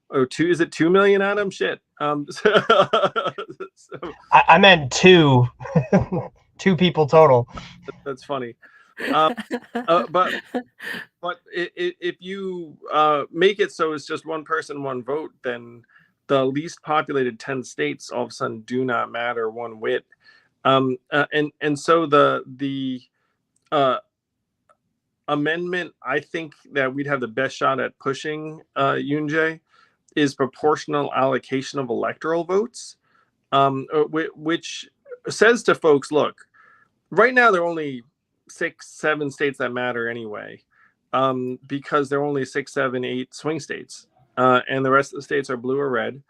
Oh, two? Is it 2 million, Adam? Shit. So I meant two, two people total. that's funny. But if you make it so it's just one person, one vote, then the least populated 10 states all of a sudden do not matter one whit. And so the amendment I think that we'd have the best shot at pushing, Yunjae, is proportional allocation of electoral votes, which says to folks, look, right now there are only 6-7 states that matter anyway, because there are only 6-7-8 swing states, and the rest of the states are blue or red.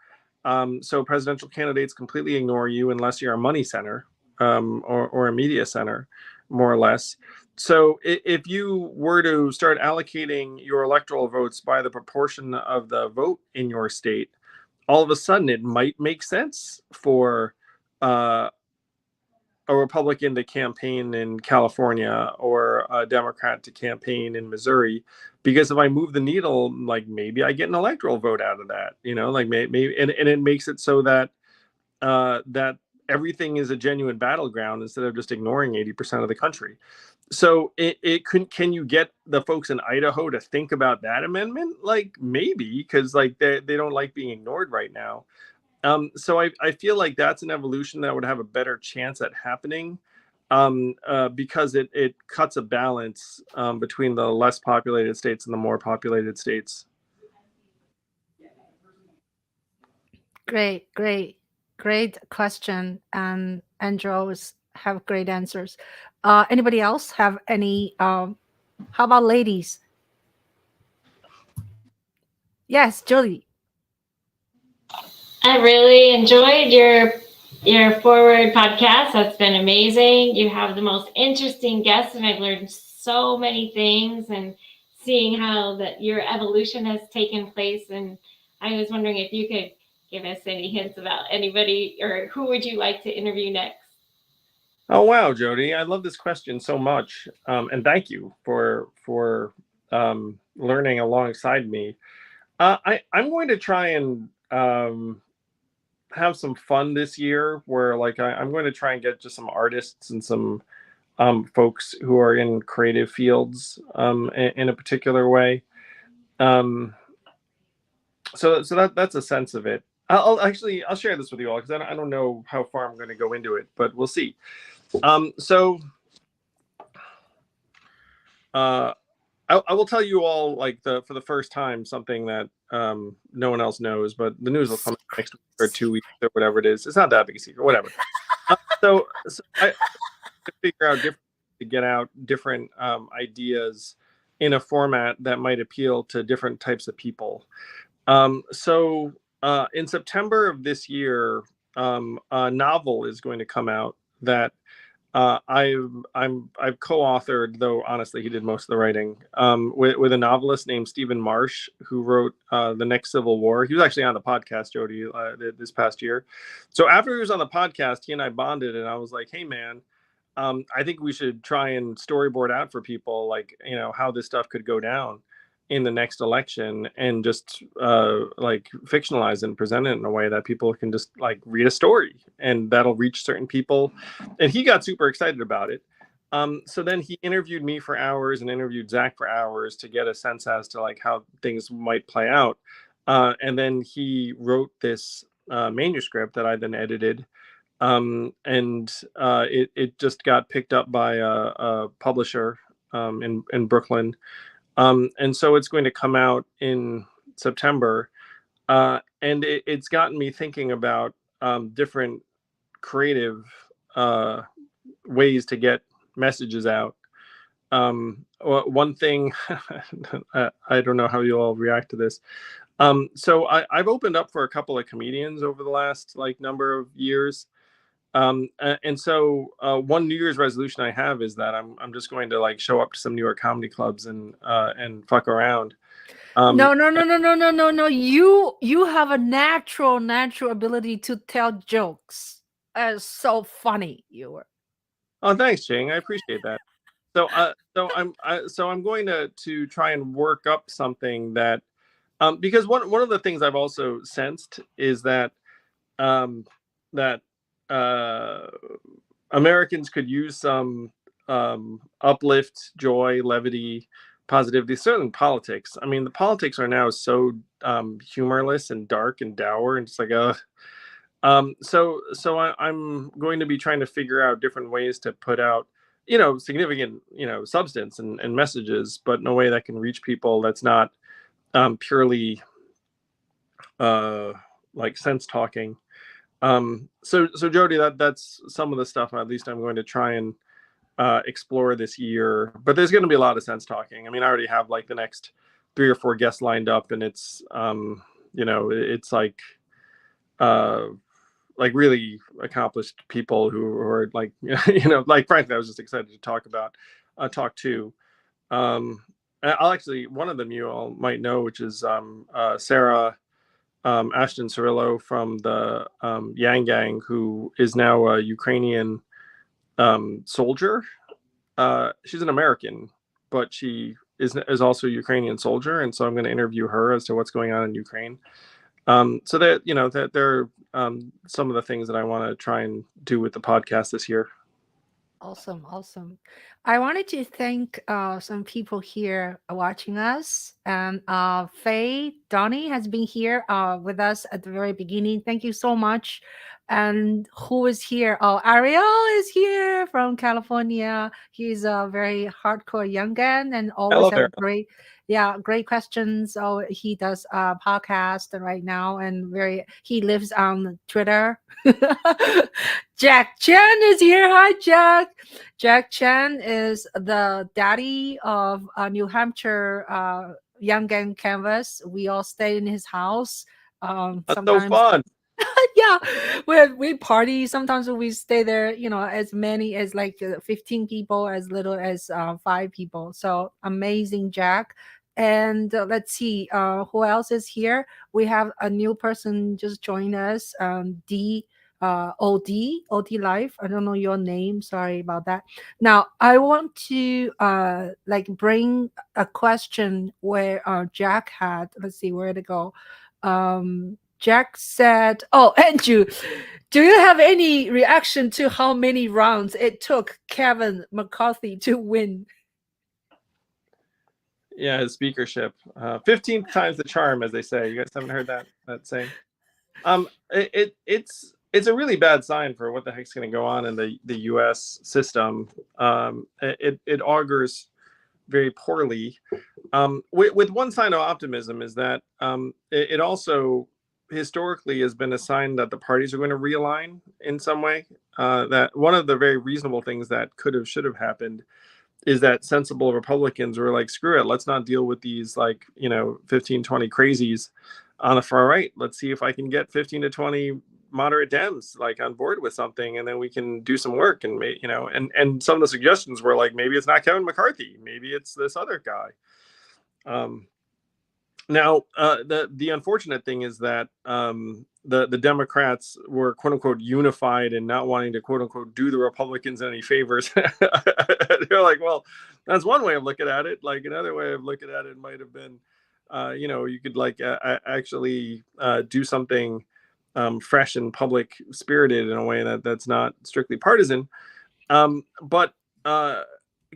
So presidential candidates completely ignore you unless you're a money center, or a media center, more or less. So if you were to start allocating your electoral votes by the proportion of the vote in your state, all of a sudden it might make sense for a Republican to campaign in California or a Democrat to campaign in Missouri, because if I move the needle, like maybe I get an electoral vote out of that, like maybe, and it makes it so that that everything is a genuine battleground instead of just ignoring 80% of the country. So can you get the folks in Idaho to think about that amendment? Like maybe, because like they don't like being ignored right now. So I feel like that's an evolution that would have a better chance at happening, because it cuts a balance between the less populated states and the more populated states. Great question. And Andrew always have great answers. Anybody else have any? How about ladies? Yes, Julie. I really enjoyed your Forward podcast. That's been amazing. You have the most interesting guests, and I've learned so many things, and seeing how that your evolution has taken place. And I was wondering if you could give us any hints about anybody, or who would you like to interview next? Oh wow, Jody, I love this question so much, and thank you for learning alongside me. I'm going to try and have some fun this year, where like I'm going to try and get just some artists and some folks who are in creative fields, in a particular way. So that's a sense of it. I'll share this with you all, because I don't know how far I'm going to go into it, but we'll see. I will tell you all, like, for the first time, something that no one else knows, but the news will come next week or 2 weeks or whatever it is. It's not that big a secret, whatever. So I figure out to get out different ideas in a format that might appeal to different types of people. In September of this year, a novel is going to come out that I've co-authored, though honestly he did most of the writing, with a novelist named Stephen Marsh, who wrote The Next Civil War. He was actually on the podcast, Jody, this past year. So after he was on the podcast, he and I bonded, and I was like, hey man, I think we should try and storyboard out for people, like, how this stuff could go down. in the next election and just like fictionalize and present it in a way that people can just like read a story and that'll reach certain people. And he got super excited about it. So then he interviewed me for hours and interviewed Zach for hours to get a sense as to like how things might play out. And then he wrote this manuscript that I then edited. It just got picked up by a publisher in Brooklyn. And so it's going to come out in September. And it's gotten me thinking about different creative ways to get messages out. One thing, I don't know how you all react to this. So I've opened up for a couple of comedians over the last like number of years. And so one New Year's resolution I have is that I'm just going to like show up to some New York comedy clubs and fuck around. No. You have a natural ability to tell jokes. So funny you were. Oh, thanks, Ching. I appreciate that. So I'm going to try and work up something that because one of the things I've also sensed is that that Americans could use some uplift, joy, levity, positivity, certainly in politics. I mean, the politics are now so humorless and dark and dour, and it's like I'm going to be trying to figure out different ways to put out, significant, substance and messages, but in a way that can reach people that's not purely like sense talking. So Jody, that's some of the stuff at least I'm going to try and explore this year, but there's going to be a lot of sense talking. I mean, I already have like the next 3 or 4 guests lined up, and it's it's like really accomplished people who are like like frankly I was just excited to talk to. I'll actually, one of them you all might know, which is Sarah Ashton Cirillo from the Yang Gang, who is now a Ukrainian soldier. She's an American, but she is also a Ukrainian soldier, and so I'm going to interview her as to what's going on in Ukraine. So that there are some of the things that I want to try and do with the podcast this year. Awesome. I wanted to thank some people here watching us. And Faye Donnie has been here with us at the very beginning. Thank you so much. And who is here? Oh, Ariel is here from California. He's a very hardcore young gun and always have great questions. Oh, he does a podcast right now, and he lives on Twitter. Jack Chen is here. Hi, Jack. Jack Chen is the daddy of New Hampshire Young Gang Canvas. We all stay in his house. That's so fun. Yeah, we party. Sometimes we stay there, as many as like 15 people, as little as 5 people. So amazing, Jack. And let's see, who else is here? We have a new person just joined us, OD Life. I don't know your name. Sorry about that. Now, I want to bring a question where Jack had. Let's see, where to go. Jack said, "Oh, Andrew, do you have any reaction to how many rounds it took Kevin McCarthy to win?" Yeah, his speakership. 15th time's the charm, as they say. You guys haven't heard that saying? It's a really bad sign for what the heck's going to go on in the U.S. system. It augurs very poorly. With one sign of optimism is that it also historically has been a sign that the parties are going to realign in some way. That one of the very reasonable things that should have happened is that sensible Republicans were like, screw it, let's not deal with these 15, 20 crazies on the far right. Let's see if I can get 15 to 20 moderate Dems on board with something, and then we can do some work. And and some of the suggestions were like, maybe it's not Kevin McCarthy, maybe it's this other guy. Now, the unfortunate thing is that the Democrats were quote unquote unified and not wanting to quote unquote do the Republicans any favors. They're like, well, that's one way of looking at it. Like another way of looking at it might have been, you could like actually do something fresh and public spirited in a way that's not strictly partisan. But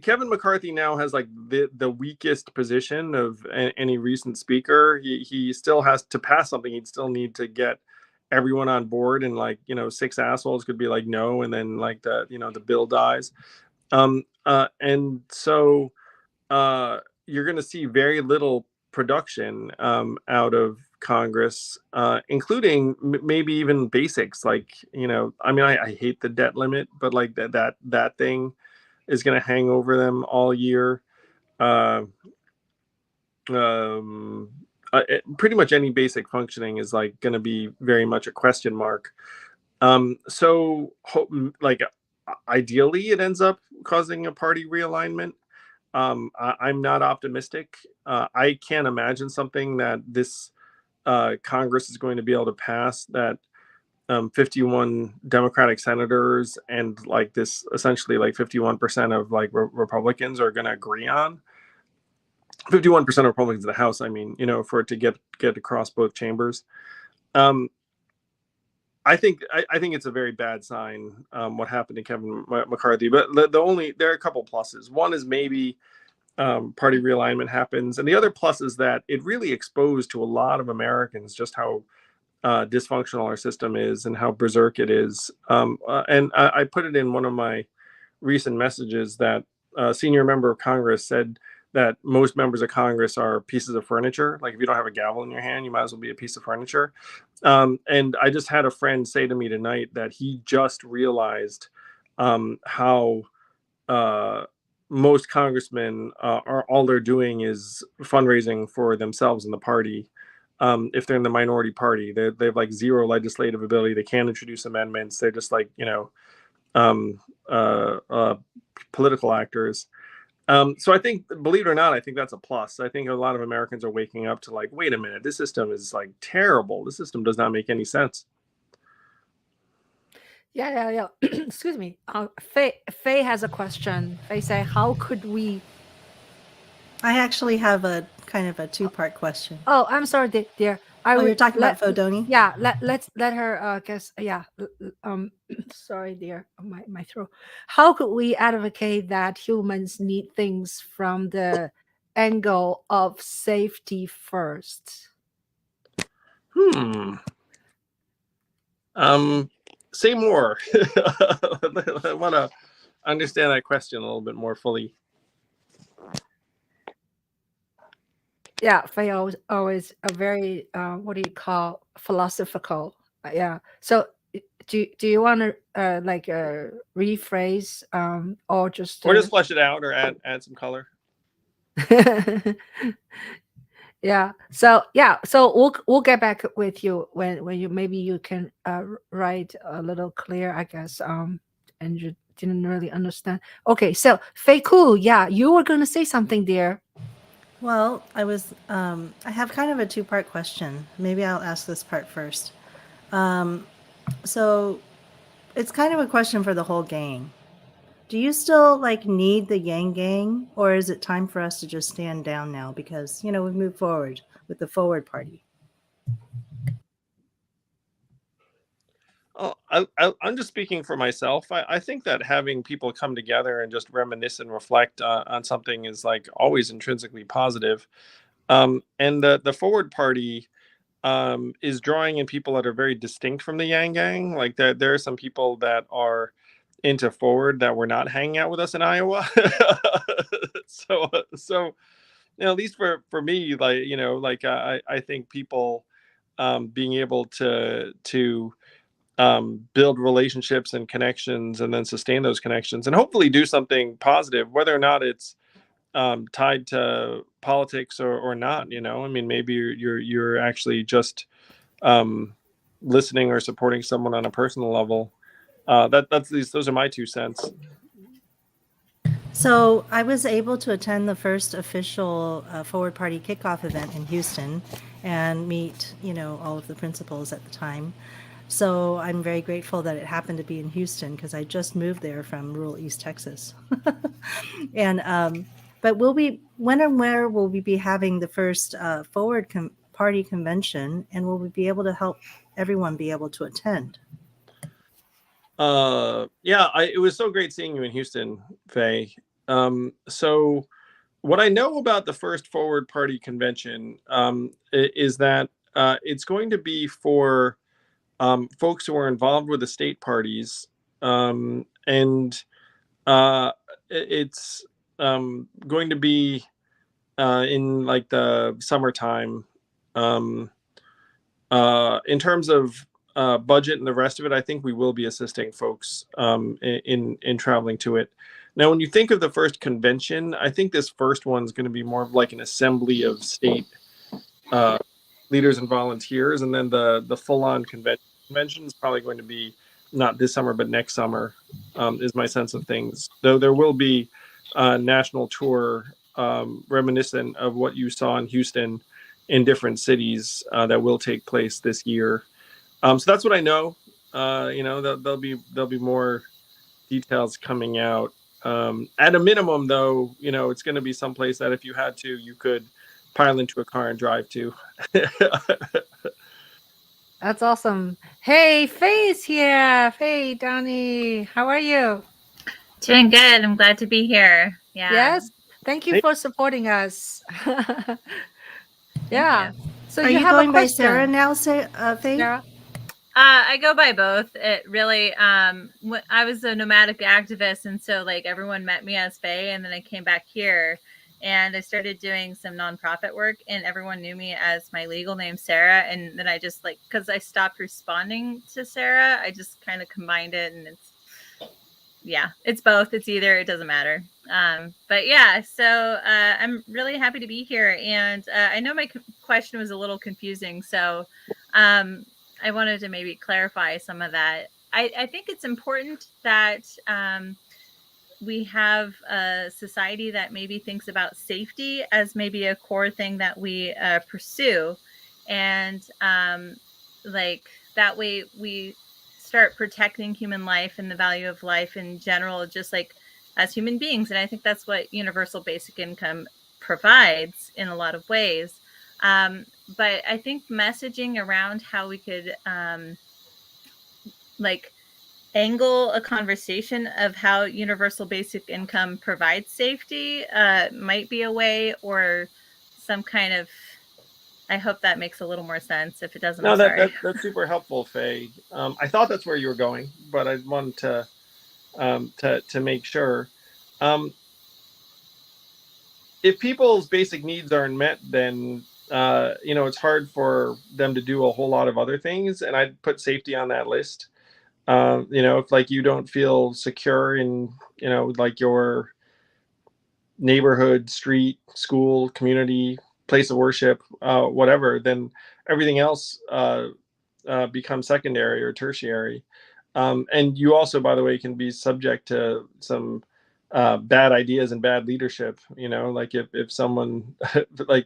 Kevin McCarthy now has like the weakest position of any recent speaker. He still has to pass something. He'd still need to get everyone on board, and like 6 assholes could be like no, and then like the bill dies. And so you're going to see very little production out of Congress, including maybe even basics like I mean I hate the debt limit, but like that thing is going to hang over them all year. Pretty much any basic functioning is like going to be very much a question mark. So like ideally it ends up causing a party realignment. I'm not optimistic. I can't imagine something that this Congress is going to be able to pass that 51 Democratic senators and like this essentially like 51% of like Republicans are going to agree on. 51% of Republicans in the House, I mean, for it to get across both chambers. I think it's a very bad sign what happened to Kevin McCarthy. But there are a couple pluses. One is maybe party realignment happens, and the other plus is that it really exposed to a lot of Americans just how dysfunctional our system is and how berserk it is. And I put it in one of my recent messages that a senior member of Congress said that most members of Congress are pieces of furniture. Like if you don't have a gavel in your hand, you might as well be a piece of furniture. And I just had a friend say to me tonight that he just realized how most congressmen are all they're doing is fundraising for themselves and the party. If they're in the minority party, they have like zero legislative ability. They can't introduce amendments. They're just like political actors. So I think, believe it or not, I think that's a plus. I think a lot of Americans are waking up to like, wait a minute, this system is like terrible. This system does not make any sense. Yeah. Excuse me. Faye has a question. Faye say, how could we? I actually have a kind of a 2-part question. Oh, I'm sorry, dear. You're talking about Fodoni? Yeah, let her guess. Yeah. Sorry, dear. My throat. How could we advocate that humans need things from the angle of safety first? Say more. I want to understand that question a little bit more fully. Yeah, Faye always a very what do you call philosophical? Yeah. So do you want to rephrase or just flesh it out or add some color? Yeah. So we'll get back with you when you maybe you can write a little clear, I guess. And you didn't really understand. Okay. So Faye, cool. Yeah, you were gonna say something, dear. Well, I have kind of a 2-part question. Maybe I'll ask this part first. So it's kind of a question for the whole gang. Do you still need the Yang gang, or is it time for us to just stand down now because, we've moved forward with the Forward Party? Oh, I'm just speaking for myself. I think that having people come together and just reminisce and reflect on something is like always intrinsically positive. And the Forward Party is drawing in people that are very distinct from the Yang gang. Like there are some people that are into Forward that were not hanging out with us in Iowa. so at least for me, I think people being able to build relationships and connections and then sustain those connections and hopefully do something positive, whether or not it's tied to politics or not. I mean, maybe you're actually just listening or supporting someone on a personal level. Those are my 2 cents. So I was able to attend the first official Forward Party kickoff event in Houston and meet, all of the principals at the time. So I'm very grateful that it happened to be in Houston because I just moved there from rural East Texas. And but when and where will we be having the first Forward Party convention, and will we be able to help everyone be able to attend? Yeah, it was so great seeing you in Houston, Faye. So what I know about the first Forward Party convention is that it's going to be for folks who are involved with the state parties, and it's going to be in like the summertime. In terms of budget and the rest of it, I think we will be assisting folks in traveling to it. Now, when you think of the first convention, I think this first one's going to be more of like an assembly of state leaders and volunteers, and then the full-on convention is probably going to be not this summer but next summer, is my sense of things. Though there will be a national tour reminiscent of what you saw in Houston in different cities that will take place this year. So that's what I know. There'll be more details coming out. At a minimum, though, it's going to be someplace that if you had to, you could pile into a car and drive to. That's awesome. Hey, Faye's here. Faye, Donnie, how are you? Doing good. I'm glad to be here. Yeah. Yes. Thank you for supporting us. Yeah. So are you have going a by question. Sarah now, Faye? Sarah? I go by both. It really, I was a nomadic activist, and so like everyone met me as Faye, and then I came back here and I started doing some nonprofit work, and everyone knew me as my legal name, Sarah. And then I just because I stopped responding to Sarah, I just kind of combined it, and it's both. It's either, it doesn't matter. But yeah, so I'm really happy to be here. And I know my question was a little confusing, so I wanted to maybe clarify some of that. I think it's important that we have a society that maybe thinks about safety as maybe a core thing that we pursue. And that way we start protecting human life and the value of life in general, just like as human beings. And I think that's what universal basic income provides in a lot of ways. But I think messaging around how we could angle a conversation of how universal basic income provides safety might be a way, or some kind of, I hope that makes a little more sense. If it doesn't, No, I'm sorry. that's super helpful, Faye. I thought that's where you were going, but I wanted to make sure. If people's basic needs aren't met, then it's hard for them to do a whole lot of other things, and I'd put safety on that list. If you don't feel secure in your neighborhood, street, school, community, place of worship, whatever, then everything else becomes secondary or tertiary. And you also, by the way, can be subject to some bad ideas and bad leadership. If someone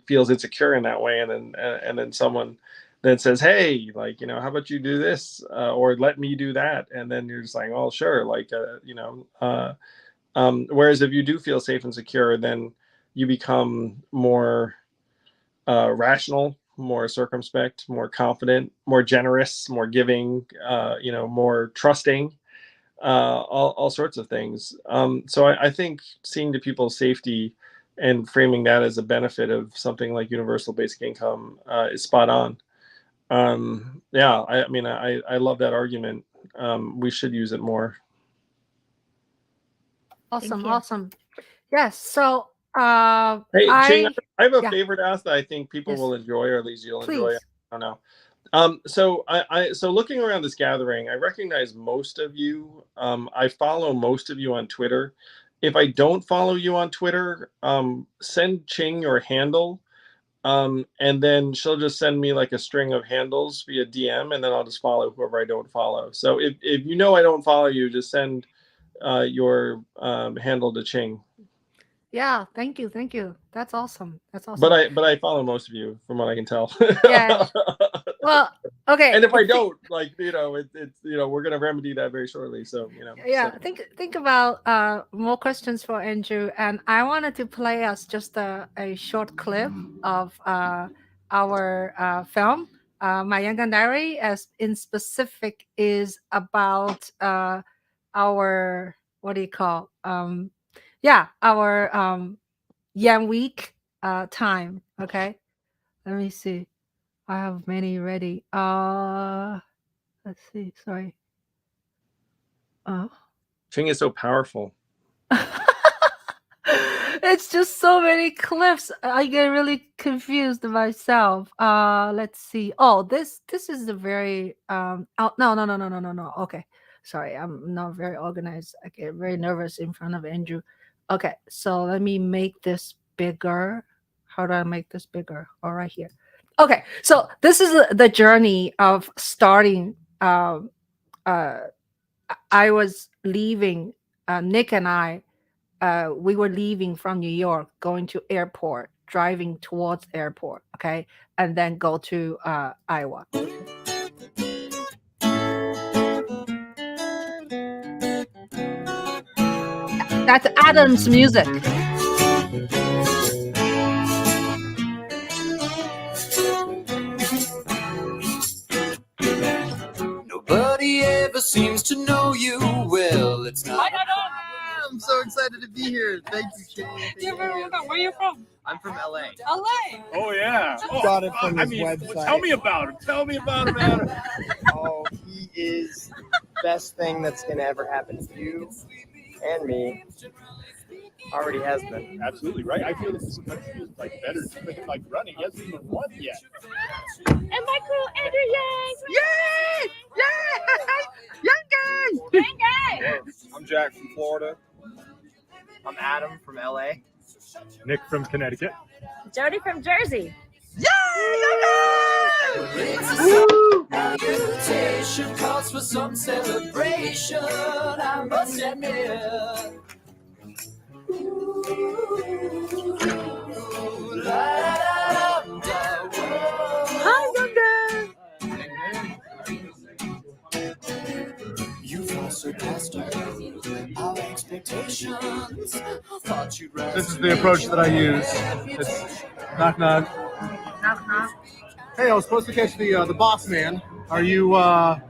feels insecure in that way, and then someone then says, hey, how about you do this, or let me do that, and then you're just like, oh, sure, whereas if you do feel safe and secure, then you become more rational, more circumspect, more confident, more generous, more giving, more trusting, all sorts of things. So I think seeing to people's safety and framing that as a benefit of something like universal basic income is spot on. I love that argument. We should use it more. Awesome. Yes. So hey, Ching, I have a favor to ask that I think people will enjoy, or at least you'll enjoy. I don't know. So so looking around this gathering, I recognize most of you. I follow most of you on Twitter. If I don't follow you on Twitter, send Ching your handle, and then she'll just send me a string of handles via DM, and then I'll just follow whoever I don't follow. So if I don't follow you, just send your handle to Ching. Yeah, thank you, thank you. That's awesome. That's awesome. But I follow most of you from what I can tell. Yeah. Well, okay. And if I don't, like, it's we're gonna remedy that very shortly. So Yeah, so. think about more questions for Andrew, and I wanted to play us just a short clip of our film, My Yangon Diary, as in specific is about our, what do you call, our Yang week time. Okay, let me see. I have many ready. Let's see. Sorry. Ching is so powerful. It's just so many clips. I get really confused myself. Let's see. Oh, this is a very oh, no. Okay. Sorry, I'm not very organized. I get very nervous in front of Andrew. Okay, so let me make this bigger. How do I make this bigger? All right, here. Okay, so this is the journey of starting. I was leaving. Nick and I, we were leaving from New York, going to airport, driving towards airport, okay, and then go to Iowa. That's Adam's music. Nobody ever seems to know you well. It's not. I'm so excited to be here. Thank you, Ching. Where are you from? I'm from LA. LA. Oh yeah. Got it from his website. Tell me about him. Tell me about him, Adam. Oh, he is the best thing that's gonna ever happen to you and me. Already has been. Absolutely right. I feel that this country is like better than like running. He hasn't even won yet. And my crew, Andrew Yang. Yay! Yay! Young guy! Young guy. I'm Jack from Florida. I'm Adam from LA. Nick from Connecticut. Jody from Jersey. Reputation calls for some celebration, I must admit. Hi, young guy. You've also surpassed our expectations. Thought you'd rather. This is the approach that I use. It's knock knock. Knock knock. Hey, I was supposed to catch the boss man. Are you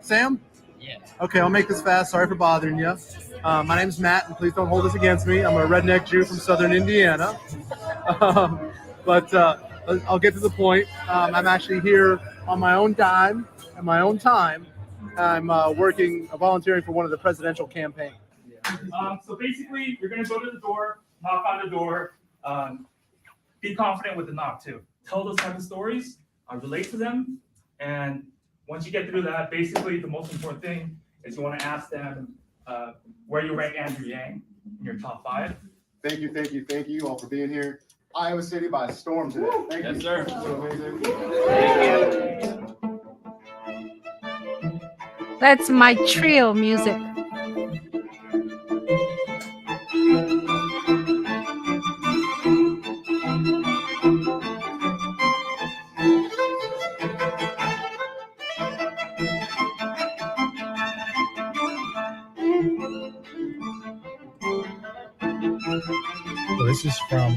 Sam? Yeah. Okay, I'll make this fast. Sorry for bothering you. My name's Matt, and please don't hold this against me. I'm a redneck Jew from southern Indiana. But I'll get to the point. I'm actually here on my own dime and my own time. I'm volunteering for one of the presidential campaigns. So basically, you're going to go to the door, knock on the door, be confident with the knock too. Tell those type of stories, relate to them, and once you get through that, basically the most important thing is you want to ask them where you rank Andrew Yang in your top 5. Thank you all for being here. Iowa City by storm today. Thank you. Yes, sir. So amazing. That's my trio music. Well, this is from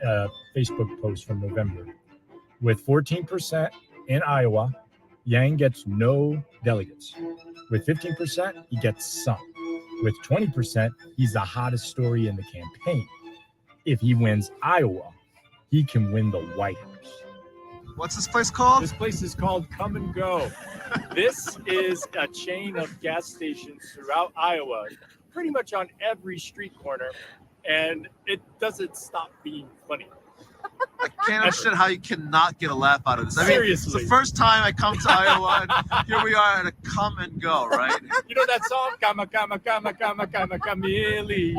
a Facebook post from November. With 14% in Iowa, Yang gets no delegates. With 15%, he gets some. With 20%, he's the hottest story in the campaign. If he wins Iowa, he can win the White House. What's this place called? This place is called Come and Go. This is a chain of gas stations throughout Iowa, pretty much on every street corner, and it doesn't stop being funny. I can't understand how you cannot get a laugh out of this. I mean, Seriously. it's the first time I come to Iowa, and here we are at a come and go, right? You know that song, Kama, Kama, Kama, Kama, Kama, Chameleon.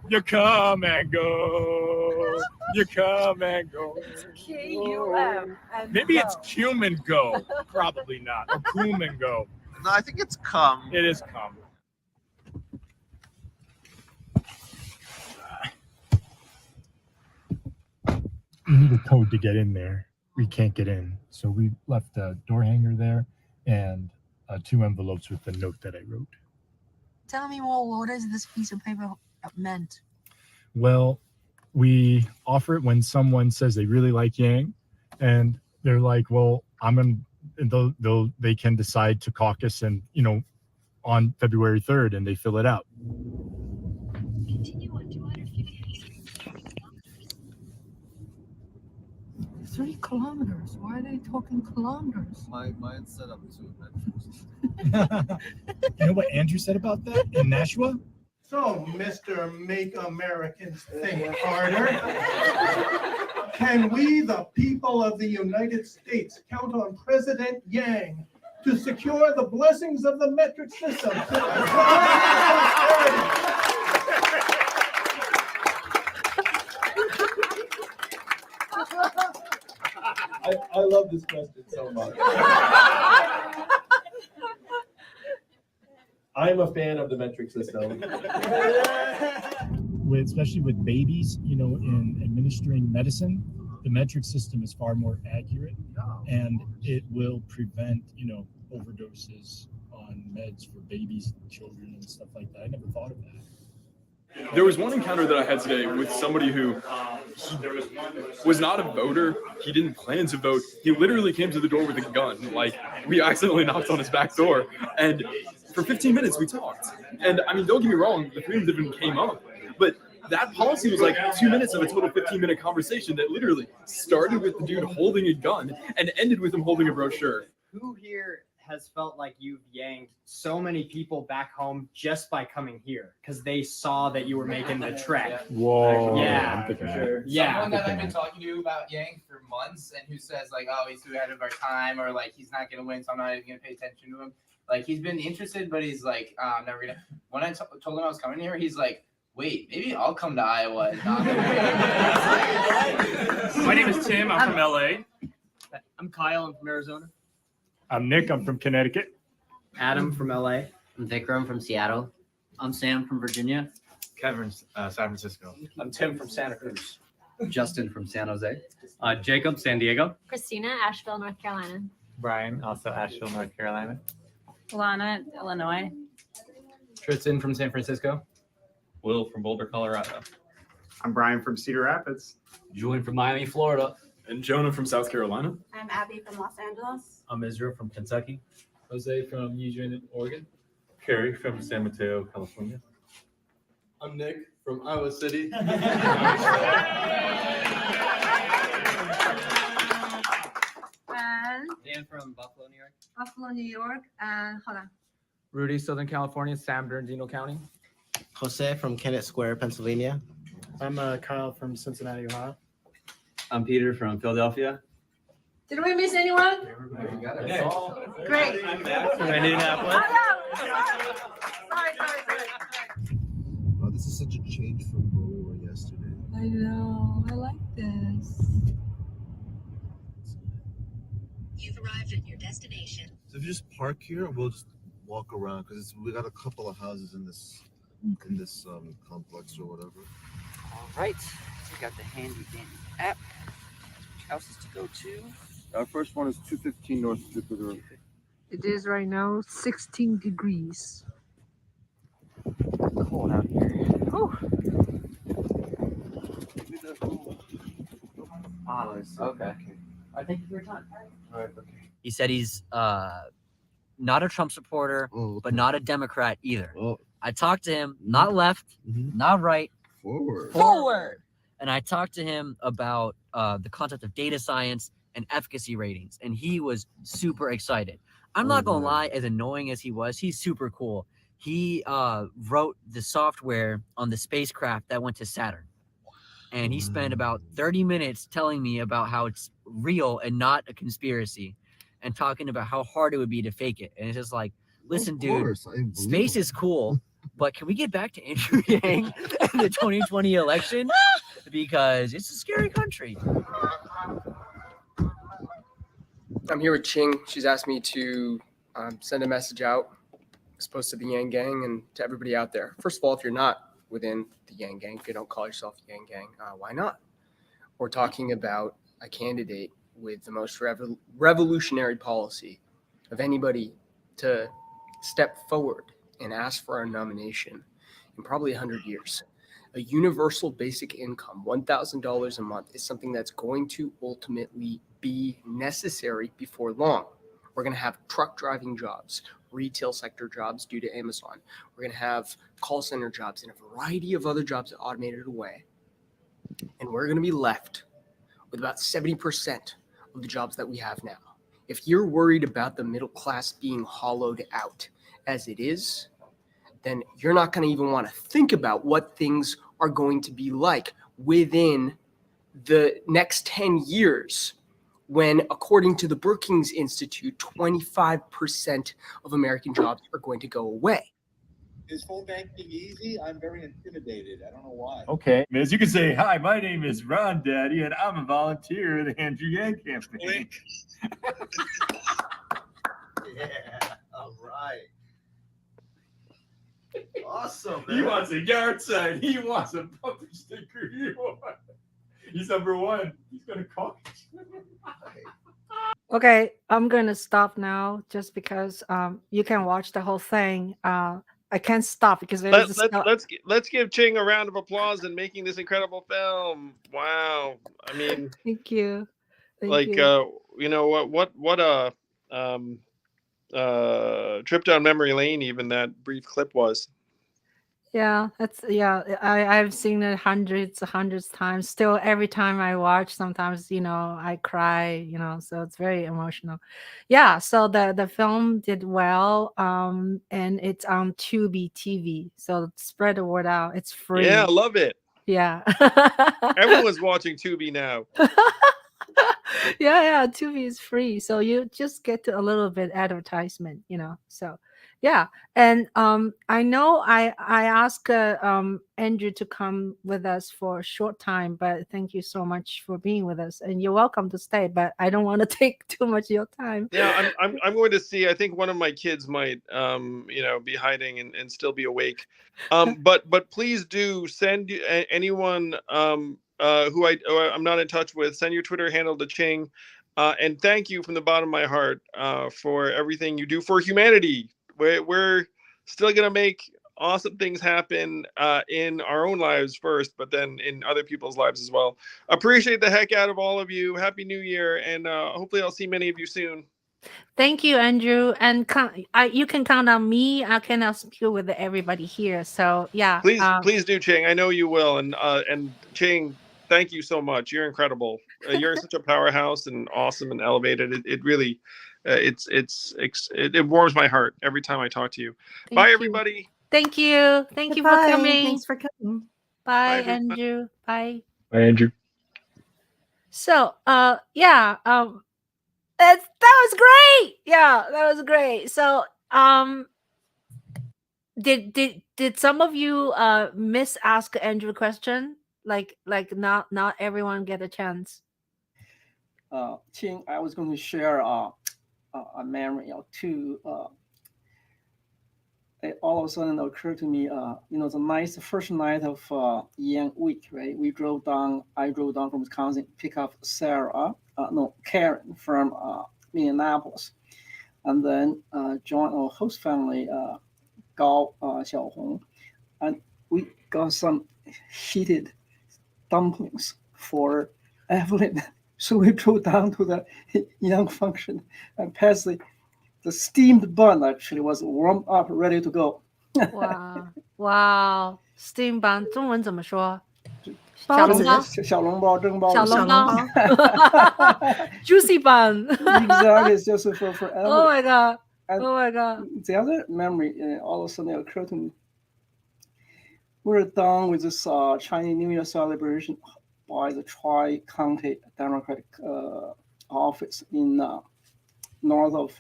You come and go. You come and go. K-U-M. Maybe it's cum and go. Probably not. Or cum and go. No, I think it's come. It is cum. you need a code to get in there. We can't get in. So we left a door hanger there and 2 envelopes with the note that I wrote. Tell me more, what does this piece of paper meant? Well, we offer it when someone says they really like Yang, and they're like, well, they can decide to caucus and, on February 3rd, and they fill it out. Continue on 250. 3 kilometers. Why are they talking kilometers? Mine's set up to You know what Andrew said about that in Nashua? So, Mr. Make Americans Think Harder, can we, the people of the United States, count on President Yang to secure the blessings of the metric system? I love this question so much. I'm a fan of the metric system. Especially with babies, in administering medicine, the metric system is far more accurate, and it will prevent, overdoses on meds for babies and children and stuff like that. I never thought of that. There was one encounter that I had today with somebody who was not a voter. He didn't plan to vote. He literally came to the door with a gun. Like, we accidentally knocked on his back door, and for 15 minutes we talked. And I mean, don't get me wrong, the freedom dividend came up, but that policy was like 2 minutes of a total 15-minute conversation that literally started with the dude holding a gun and ended with him holding a brochure. Who here has felt like you've yanged so many people back home just by coming here because they saw that you were making the trek? Whoa. Yeah. I'm sure. Yeah. Someone that I've been talking to about Yang for months and who says like, oh, he's too ahead of our time, or like he's not going to win, so I'm not even going to pay attention to him. Like, he's been interested, but he's like, I'm never going to. When I told him I was coming here, he's like, wait, maybe I'll come to Iowa. And not My name is Tim. I'm from LA. I'm Kyle. I'm from Arizona. I'm Nick. I'm from Connecticut. Adam from LA. I'm Vikram from Seattle. I'm Sam from Virginia. Kevin, San Francisco. I'm Tim from Santa Cruz. Justin from San Jose. Jacob, San Diego. Christina, Asheville, North Carolina. Brian, also Asheville, North Carolina. Lana, Illinois. Tristan from San Francisco. Will from Boulder, Colorado. I'm Brian from Cedar Rapids. Julian from Miami, Florida. And Jonah from South Carolina. I'm Abby from Los Angeles. I'm Israel from Kentucky. Jose from Eugene, Oregon. Carrie from San Mateo, California. I'm Nick from Iowa City. And Dan from Buffalo, New York. Buffalo, New York. And hold on. Rudy, Southern California, San Bernardino County. Jose from Kennett Square, Pennsylvania. I'm Kyle from Cincinnati, Ohio. I'm Peter from Philadelphia. Did we miss anyone? Great. Indianapolis. Sorry. Oh, this is such a change from where we were yesterday. I know. I like this. You've arrived at your destination. So if you just park here, we'll just walk around because we got a couple of houses in this complex or whatever. All right. We got the handy dandy app. Which houses to go to? Our first one is 215 North Jupiter. It is right now 16 degrees. Cold out here. Okay. I thank you for your time. All right, okay. He said he's not a Trump supporter, but not a Democrat either. I talked to him, not left, not right, forward. And I talked to him about the concept of data science and efficacy ratings, and he was super excited. I'm not gonna lie, as annoying as he was, he's super cool. He wrote the software on the spacecraft that went to Saturn. And he spent about 30 minutes telling me about how it's real and not a conspiracy, and talking about how hard it would be to fake it. And it's just like, listen, dude, space is cool, but can we get back to Andrew Yang and the 2020 election? Because it's a scary country. I'm here with Ching. She's asked me to send a message out, supposed to the Yang Gang and to everybody out there. First of all, if you're not within the Yang Gang, if you don't call yourself Yang Gang, why not? we're talking about a candidate with the most revolutionary policy of anybody to step forward and ask for a nomination in probably 100 years. A universal basic income, $1,000 a month, is something that's going to ultimately be necessary before long. We're going to have truck driving jobs, retail sector jobs due to Amazon. We're going to have call center jobs and a variety of other jobs that automated away. And we're going to be left with about 70% of the jobs that we have now. If you're worried about the middle class being hollowed out as it is, then you're not going to even want to think about what things are going to be like within the next 10 years when, according to the Brookings Institute, 25% of American jobs are going to go away. Is phone banking easy? I'm very intimidated. I don't know why. Okay. As you can say, hi, my name is Ron Daddy, and I'm a volunteer at the Andrew Yang campaign. Yeah, all right. Awesome, He man. wants a yard sign. He wants a bumper sticker. He's number one. He's going to call. Okay, I'm gonna stop now just because you can watch the whole thing. I can't stop because Let's give Ching a round of applause in making this incredible film. Wow. I mean, Thank you. Thank you. you know what a trip down memory lane even that brief clip was. Yeah, I've seen it hundreds of times. Still, every time I watch, sometimes I cry. So it's very emotional. Yeah, so the film did well. And it's on Tubi TV. So spread the word out. It's free. Yeah, I love it. Yeah. Everyone's watching Tubi now. Yeah, Tubi is free, so you just get a little bit advertisement, so yeah. And I know I asked Andrew to come with us for a short time, but thank you so much for being with us, and you're welcome to stay, but I don't want to take too much of your time. Yeah, I'm going to see. I think one of my kids might be hiding and still be awake. But please do send anyone who I'm not in touch with, send your Twitter handle to Ching. And thank you from the bottom of my heart for everything you do for humanity. We're still going to make awesome things happen in our own lives first, but then in other people's lives as well. Appreciate the heck out of all of you. Happy New Year. And hopefully I'll see many of you soon. Thank you, Andrew. And you can count on me. I can help you with everybody here. So yeah. Please do, Ching. I know you will. And Ching, thank you so much. You're incredible. You're such a powerhouse and awesome and elevated. It really, it warms my heart every time I talk to you. Bye, everybody. Thank you. Thank you for coming. Thanks for coming. Bye, Andrew. Bye. Bye, Andrew. So, yeah, that was great. Yeah, that was great. So, did some of you miss ask Andrew a question? Like not everyone get a chance. Ching, I was going to share a memory or two. It all of a sudden occurred to me, the first night of Yang week, right? I drove down from Wisconsin, pick up Karen from Minneapolis, and then join our host family, Gao Xiaohong, and we got some heated dumplings for Evelyn. So we drove down to the Yang function and passed the steamed bun actually was warmed up, ready to go. Wow, steam bun 中文怎么说？小笼包蒸包 juicy bun. Exactly, it's just for Evelyn. Oh my god. And oh my god. The other memory all of a sudden occurred to me. We're done with this Chinese New Year celebration by the Tri-County Democratic office in north of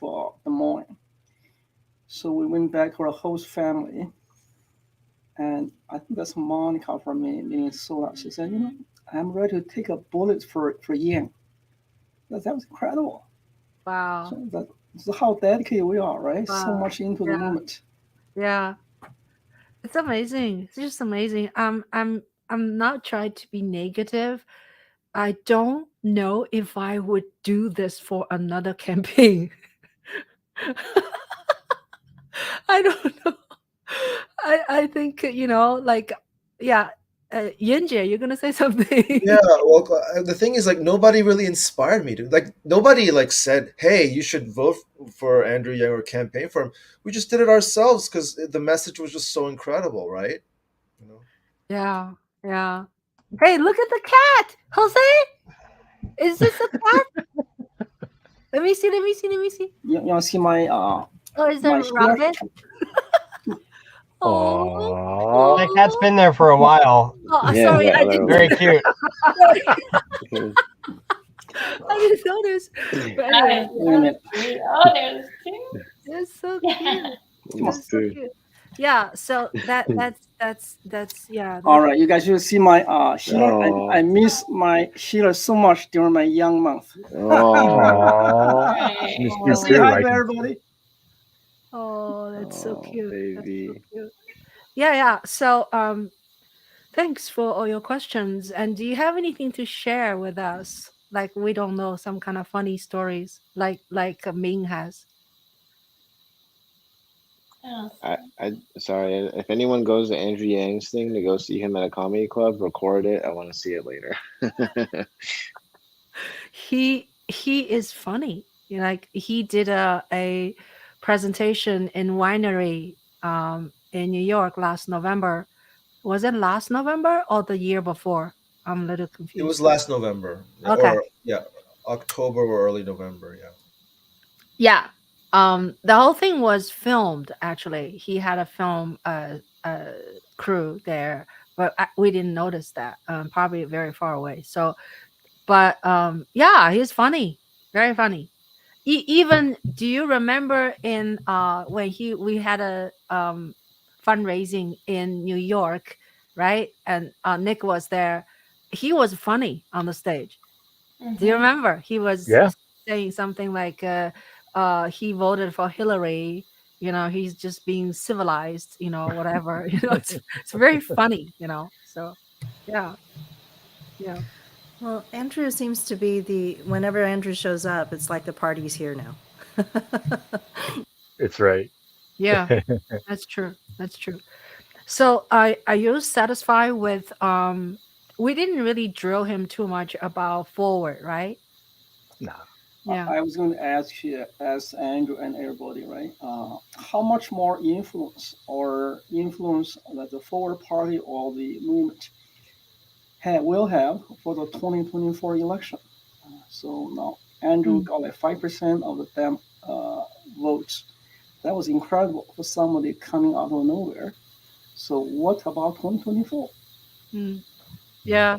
Des Moines. So we went back to our host family, and I think that's Monica from Minnesota. She said, I'm ready to take a bullet for Yang. That was incredible. Wow. So that's how dedicated we are, right? Wow. So much into the movement. Yeah. It's amazing. It's just amazing. I'm not trying to be negative. I don't know if I would do this for another campaign. I don't know. I think, like, yeah, Yunjie, you're gonna say something. Yeah, well, the thing is, like, nobody really inspired me to, like, nobody like said, "Hey, you should vote for Andrew Yang or campaign for him." We just did it ourselves because the message was just so incredible, right? You know. Yeah, yeah. Hey, look at the cat, Jose. Is this a cat? Let me see. Let me see. Let me see. You want to see my Oh, is my that rabbit? Oh, that cat's been there for a while. Oh, Yeah, sorry, I didn't. very cute. Sorry. I didn't notice. But anyway, Oh, there's two. it's so cute. It's so cute. Yeah. So that's yeah. All right, you guys should see my Sheila. I miss my Sheila so much during my young month. Say hi to everybody. Oh, that's so cute. Baby. That's so cute. Yeah. So thanks for all your questions. And do you have anything to share with us? Like, we don't know, some kind of funny stories, like Ming has. I sorry, if anyone goes to Andrew Yang's thing to go see him at a comedy club, record it. I want to see it later. He is funny. Like, he did a presentation in winery in New York last November. Was it last November or the year before? I'm a little confused. It was last November. Okay. Or yeah, October or early November. Yeah. Yeah. The whole thing was filmed. Actually, he had a film crew there, but we didn't notice that. Probably very far away. So, but yeah, he's funny, very funny. Even, do you remember in when we had a fundraising in New York, right? And Nick was there. He was funny on the stage. Do you remember? He was saying something like he voted for Hillary. He's just being civilized. Whatever. It's very funny. So yeah. Well, Andrew seems to be whenever Andrew shows up, it's like the party's here now. It's right. Yeah, that's true. That's true. So are you satisfied with we didn't really drill him too much about forward, right? No. Yeah. I was going to ask Andrew and everybody, right? How much more influence that the forward party or the movement will have for the 2024 election? So now Andrew got like 5% of the damn votes. That was incredible for somebody coming out of nowhere. So what about 2024? Yeah.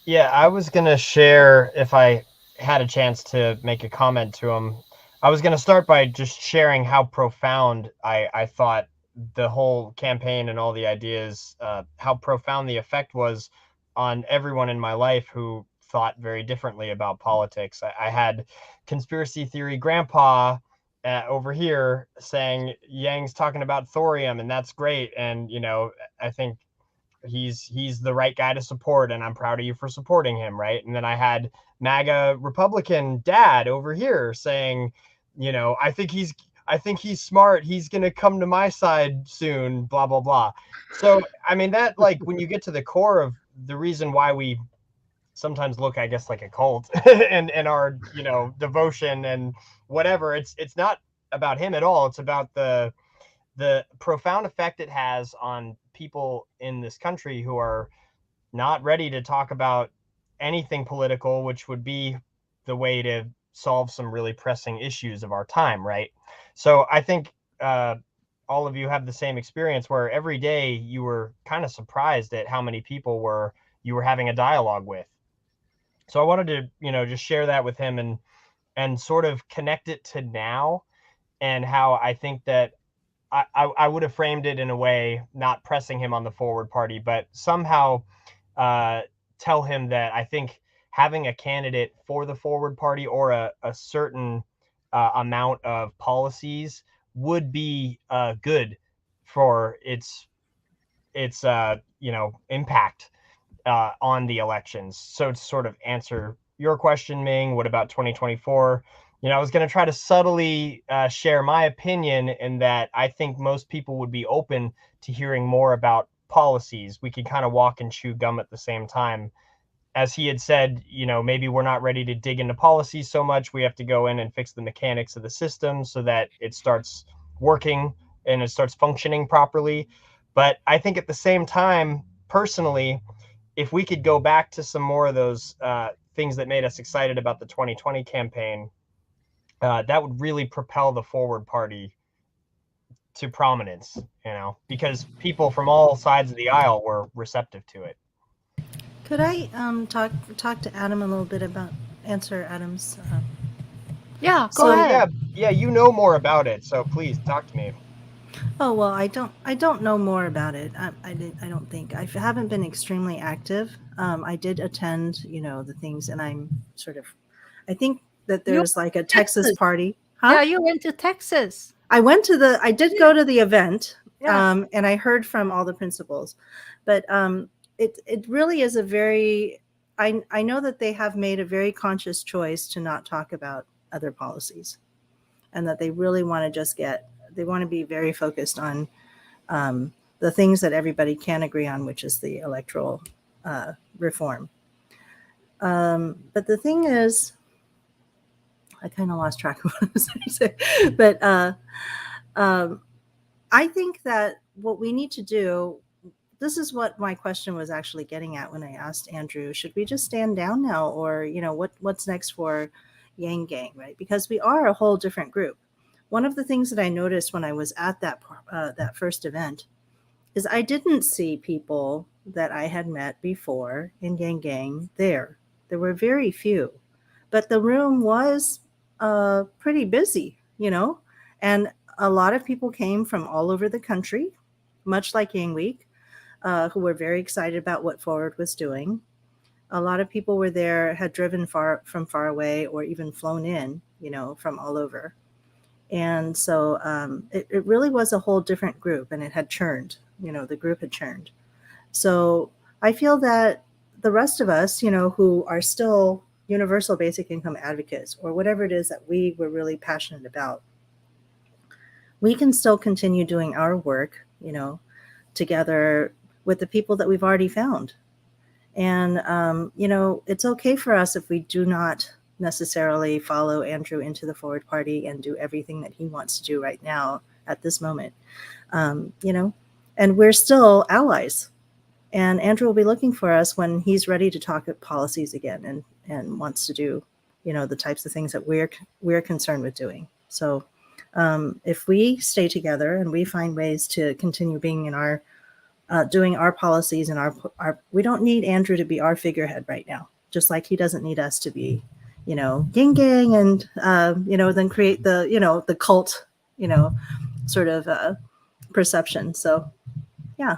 Yeah, I was going to share, if I had a chance to make a comment to him, I was going to start by just sharing how profound I thought the whole campaign and all the ideas, how profound the effect was on everyone in my life who thought very differently about politics. I had conspiracy theory grandpa over here saying Yang's talking about thorium and that's great. And, I think he's the right guy to support and I'm proud of you for supporting him, right? And then I had MAGA Republican dad over here saying, I think he's smart, he's gonna come to my side soon, blah blah blah. So I mean, that, like, when you get to the core of the reason why we sometimes look, I guess, like a cult and our devotion and whatever, it's not about him at all. It's about the profound effect it has on people in this country who are not ready to talk about anything political, which would be the way to solve some really pressing issues of our time, right? So I think all of you have the same experience where every day you were kind of surprised at how many people you were having a dialogue with. So I wanted to, just share that with him and sort of connect it to now, and how I think that I would have framed it in a way, not pressing him on the forward party, but somehow tell him that I think having a candidate for the forward party or a certain amount of policies would be good for its impact on the elections. So to sort of answer your question, Ming, what about 2024? I was going to try to subtly share my opinion in that I think most people would be open to hearing more about policies. We could kind of walk and chew gum at the same time. As he had said, maybe we're not ready to dig into policies so much. We have to go in and fix the mechanics of the system so that it starts working and it starts functioning properly. But I think at the same time, personally, if we could go back to some more of those things that made us excited about the 2020 campaign, that would really propel the Forward Party to prominence, because people from all sides of the aisle were receptive to it. Could I talk to Adam a little bit about answer Adam's? Yeah, go ahead. Yeah, you know more about it, so please talk to me. Oh well, I don't know more about it. I don't think I haven't been extremely active. I did attend, the things, and I'm I think that there's like a Texas party. Huh? Yeah, you went to Texas. I did go to the event, Yeah. and I heard from all the principals, but it really is a very, I know that they have made a very conscious choice to not talk about other policies, and that they really want to they want to be very focused on the things that everybody can agree on, which is the electoral reform. But the thing is, I kind of lost track of what I was going to say. But I think that what we need to do, this is what my question was actually getting at when I asked Andrew, should we just stand down now, or what's next for Yang Gang, right? Because we are a whole different group. One of the things that I noticed when I was at that first event is I didn't see people that I had met before in Yang Gang there. There were very few, but the room was pretty busy, and a lot of people came from all over the country, much like Yang Week, who were very excited about what Forward was doing. A lot of people were there, had driven from far away, or even flown in, from all over. And so it really was a whole different group, and it had churned, the group had churned. So I feel that the rest of us, who are still universal basic income advocates, or whatever it is that we were really passionate about, we can still continue doing our work, together with the people that we've already found. And, it's okay for us if we do not necessarily follow Andrew into the Forward Party and do everything that he wants to do right now at this moment, and we're still allies. And Andrew will be looking for us when he's ready to talk at policies again and wants to do, the types of things that we're concerned with doing. So if we stay together and we find ways to continue being in our doing our policies and our we don't need Andrew to be our figurehead right now, just like he doesn't need us to be, Yin Gang and then create the the cult, sort of perception. So yeah.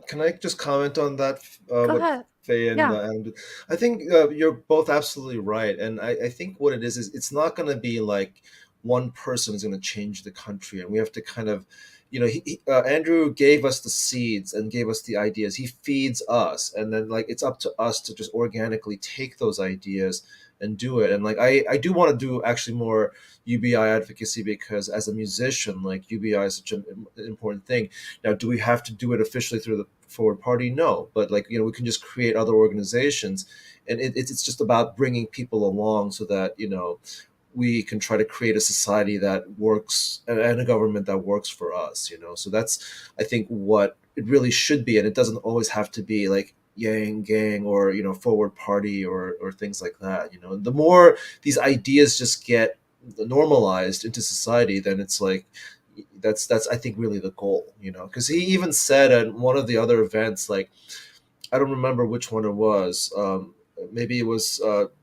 Can I just comment on that? Go ahead. Faye and Yeah. Adam? I think you're both absolutely right, and I think what it is it's not going to be like one person is going to change the country, and we have to kind of, Andrew gave us the seeds and gave us the ideas. He feeds us, and then like it's up to us to just organically take those ideas and do it. And like I do want to do actually more UBI advocacy, because as a musician, like UBI is such an important thing. Now, do we have to do it officially through the Forward Party? No, but like we can just create other organizations, and it's just about bringing people along so that we can try to create a society that works and a government that works for us. So that's, I think, what it really should be, and it doesn't always have to be like Yang Gang or Forward Party or things like that. The more these ideas just get normalized into society, then it's like that's I think really the goal. Because he even said at one of the other events, like I don't remember which one it was. Maybe it was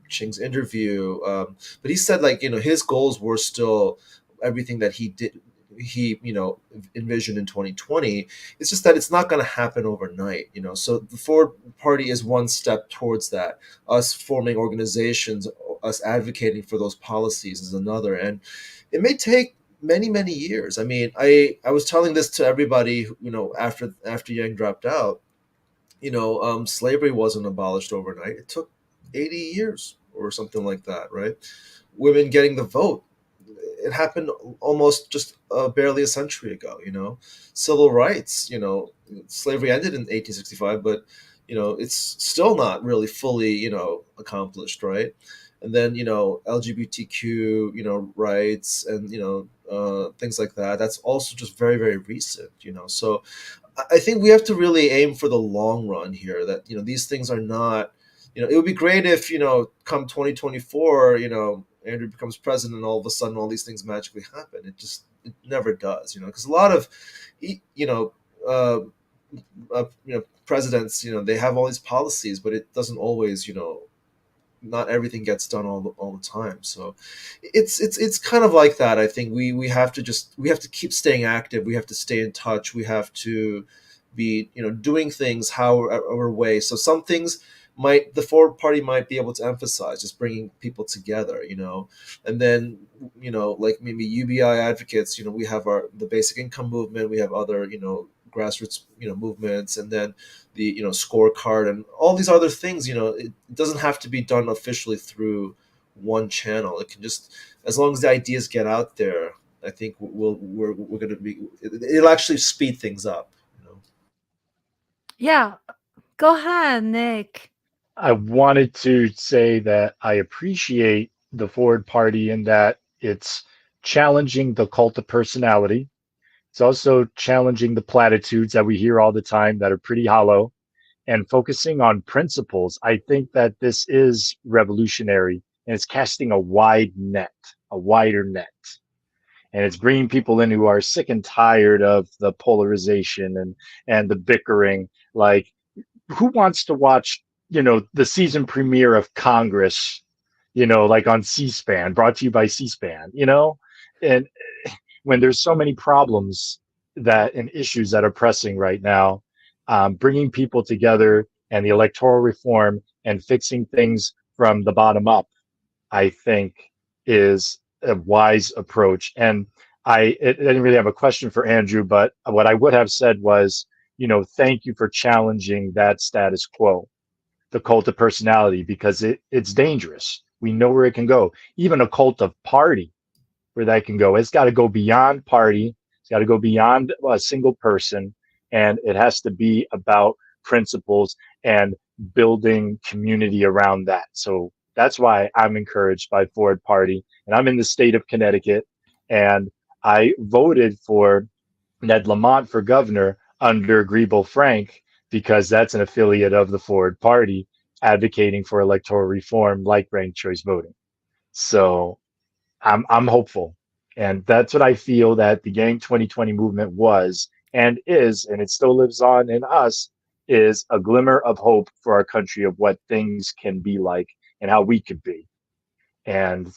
Ching's interview, but he said like his goals were still everything that he envisioned in 2020. It's just that it's not going to happen overnight. So the Forward Party is one step towards that. Us forming organizations, us advocating for those policies is another, and it may take many years. I mean, I was telling this to everybody after Yang dropped out. slavery wasn't abolished overnight. It took 80 years or something like that, right? Women getting the vote, it happened almost just barely a century ago. Civil rights, slavery ended in 1865, but it's still not really fully accomplished, right? And then LGBTQ rights and things like that. That's also just very, very recent. So I think we have to really aim for the long run here. That these things are not. It would be great if come 2024, Andrew becomes president, and all of a sudden all these things magically happen. It never does. Because a lot of uh, presidents, they have all these policies, but it doesn't always not everything gets done all the time. So it's kind of like that. I think we have to keep staying active. We have to stay in touch. We have to be doing things our way. So some things the Forward Party might be able to emphasize just bringing people together, and then like maybe UBI advocates, we have the basic income movement, we have other grassroots movements, and then the scorecard and all these other things. It doesn't have to be done officially through one channel. It can just, as long as the ideas get out there, I think we're going to be, it'll actually speed things up. Yeah, go ahead, Nick. I wanted to say that I appreciate the Forward Party in that it's challenging the cult of personality. It's also challenging the platitudes that we hear all the time that are pretty hollow, and focusing on principles. I think that this is revolutionary, and it's casting a wider net. And it's bringing people in who are sick and tired of the polarization and the bickering. Like, who wants to watch, the season premiere of Congress, like on C-SPAN, brought to you by C-SPAN, and when there's so many problems and issues that are pressing right now, bringing people together and the electoral reform and fixing things from the bottom up, I think, is a wise approach. And I didn't really have a question for Andrew, but what I would have said was, thank you for challenging that status quo, the cult of personality, because it's dangerous. We know where it can go. Even a cult of party, where that can go. It's got to go beyond party. It's got to go beyond a single person, and it has to be about principles and building community around that. So that's why I'm encouraged by Forward Party, and I'm in the state of Connecticut, and I voted for Ned Lamont for governor under Griebel Frank because that's an affiliate of the Forward Party advocating for electoral reform like ranked choice voting. So I'm hopeful, and that's what I feel that the Yang2020 movement was and is, and it still lives on in us, is a glimmer of hope for our country of what things can be like and how we could be. And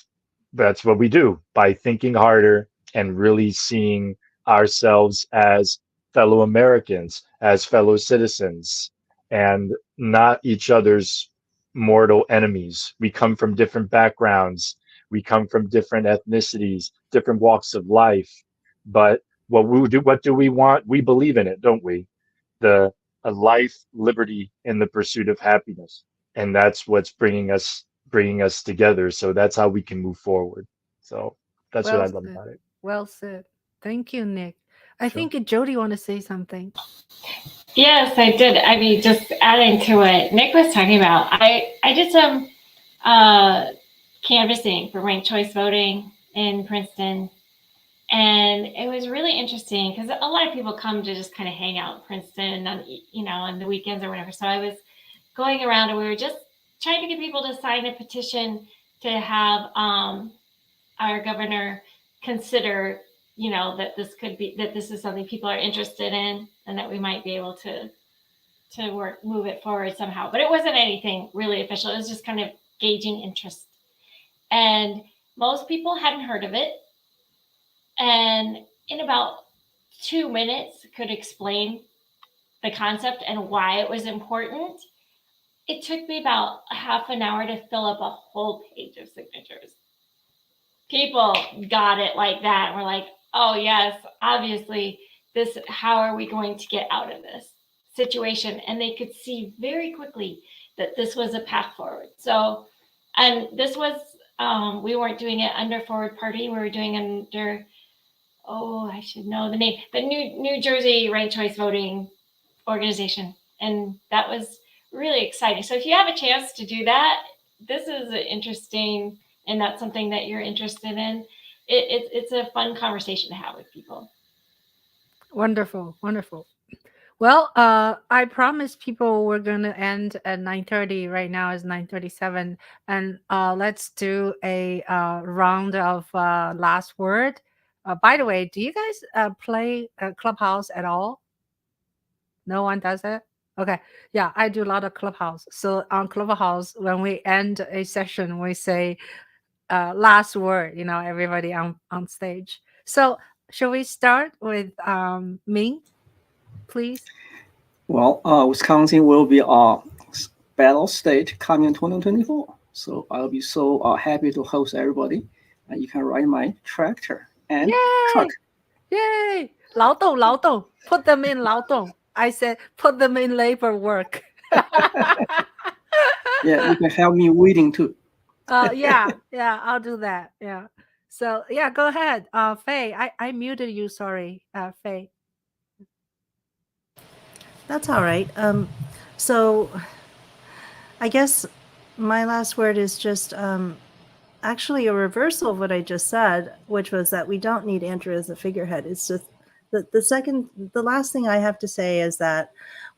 that's what we do by thinking harder and really seeing ourselves as fellow Americans, as fellow citizens, and not each other's mortal enemies. We come from different backgrounds, we come from different ethnicities, different walks of life. But what do we want? We believe in it, don't we? The A life, liberty, and the pursuit of happiness, and that's what's bringing us together. So that's how we can move forward. So that's what I love about it. Well said. Thank you, Nick. I Sure. think Jody want to say something. Yes, I did. I mean, just adding to what Nick was talking about, I did some canvassing for ranked choice voting in Princeton. And it was really interesting because a lot of people come to just kind of hang out in Princeton on, on the weekends or whatever. So I was going around and we were just trying to get people to sign a petition to have our governor consider, that this is something people are interested in and that we might be able to move it forward somehow. But it wasn't anything really official. It was just kind of gauging interest. And most people hadn't heard of it. And in about 2 minutes could explain the concept and why it was important. It took me about a half an hour to fill up a whole page of signatures. People got it like that. And we're like, oh yes, obviously how are we going to get out of this? situation, and they could see very quickly that this was a path forward. So, and this was, we weren't doing it under Forward Party. We were doing under, oh, I should know the name, the New Jersey Ranked Choice Voting Organization. And that was really exciting. So if you have a chance to do that, this is interesting, and that's something that you're interested in. It's a fun conversation to have with people. Wonderful, wonderful. Well, I promised people we're going to end at 9:30. Right now is 9:37, and let's do a round of last word. By the way, do you guys play Clubhouse at all? No one does it? Okay. Yeah, I do a lot of Clubhouse. So on Clubhouse, when we end a session, we say last word, everybody on stage. So shall we start with Ming, please? Well, Wisconsin will be a battle state coming in 2024. So I'll be so happy to host everybody. You can ride my tractor and truck. Yay! 劳动, 劳动. Put them in 劳动. I said put them in labor work. Yeah, you can help me weeding too. Yeah, I'll do that. Yeah. So yeah, go ahead. Faye, I muted you. Sorry, Faye. That's all right. So I guess my last word is just actually a reversal of what I just said, which was that we don't need Andrew as a figurehead. It's just the last thing I have to say is that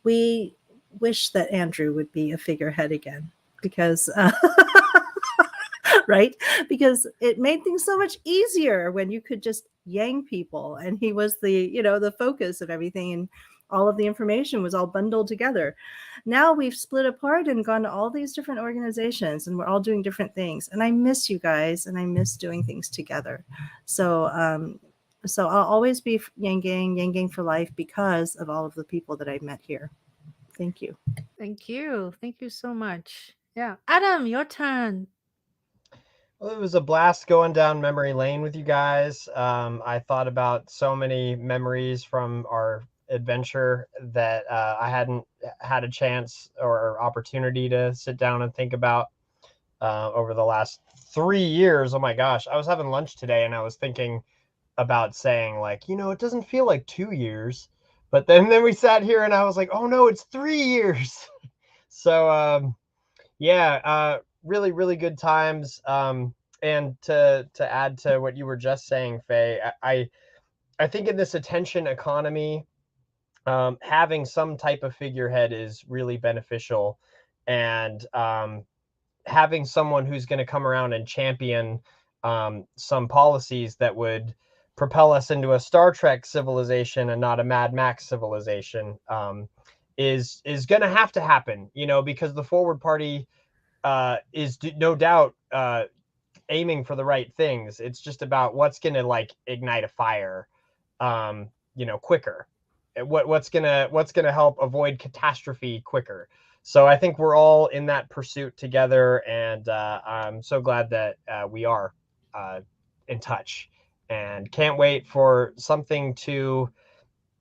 we wish that Andrew would be a figurehead again, because right? Because it made things so much easier when you could just yang people, and he was the focus of everything, and all of the information was all bundled together. Now we've split apart and gone to all these different organizations, and we're all doing different things. And I miss you guys, and I miss doing things together. So I'll always be Yang Gang for life, because of all of the people that I've met here. Thank you. Thank you. Thank you so much. Yeah. Adam, your turn. Well, it was a blast going down memory lane with you guys. I thought about so many memories from our adventure that I hadn't had a chance or opportunity to sit down and think about over the last 3 years. Oh my gosh. I was having lunch today and I was thinking about saying, like, it doesn't feel like 2 years. But then we sat here and I was like, oh no, it's 3 years. So really, really good times. And to add to what you were just saying, Faye, I think in this attention economy, having some type of figurehead is really beneficial, and having someone who's going to come around and champion some policies that would propel us into a Star Trek civilization and not a Mad Max civilization is going to have to happen, because the Forward Party is no doubt aiming for the right things. It's just about what's going to ignite a fire quicker. What's gonna help avoid catastrophe quicker. So I think we're all in that pursuit together, and I'm so glad that we are in touch, and can't wait for something to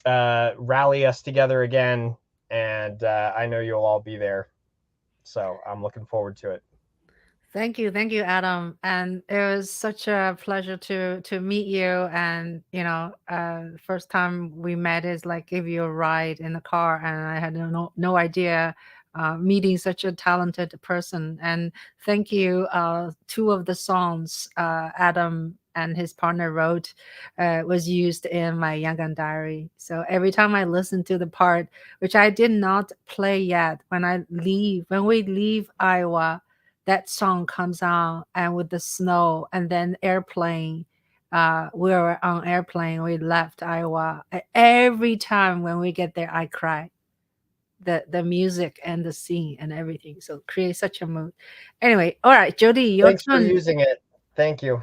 rally us together again. And I know you'll all be there, so I'm looking forward to it. Thank you, Adam. And it was such a pleasure to meet you. And first time we met is give you a ride in the car, and I had no idea meeting such a talented person. And thank you. 2 of the songs Adam and his partner wrote was used in my Yangon Diary. So every time I listen to the part, which I did not play yet, when we leave Iowa, that song comes on, and with the snow, and then airplane. We were on airplane. We left Iowa. Every time when we get there, I cry. The music and the scene and everything. So create such a mood. Anyway, all right, Jody, your Thanks turn. for using it. Thank you.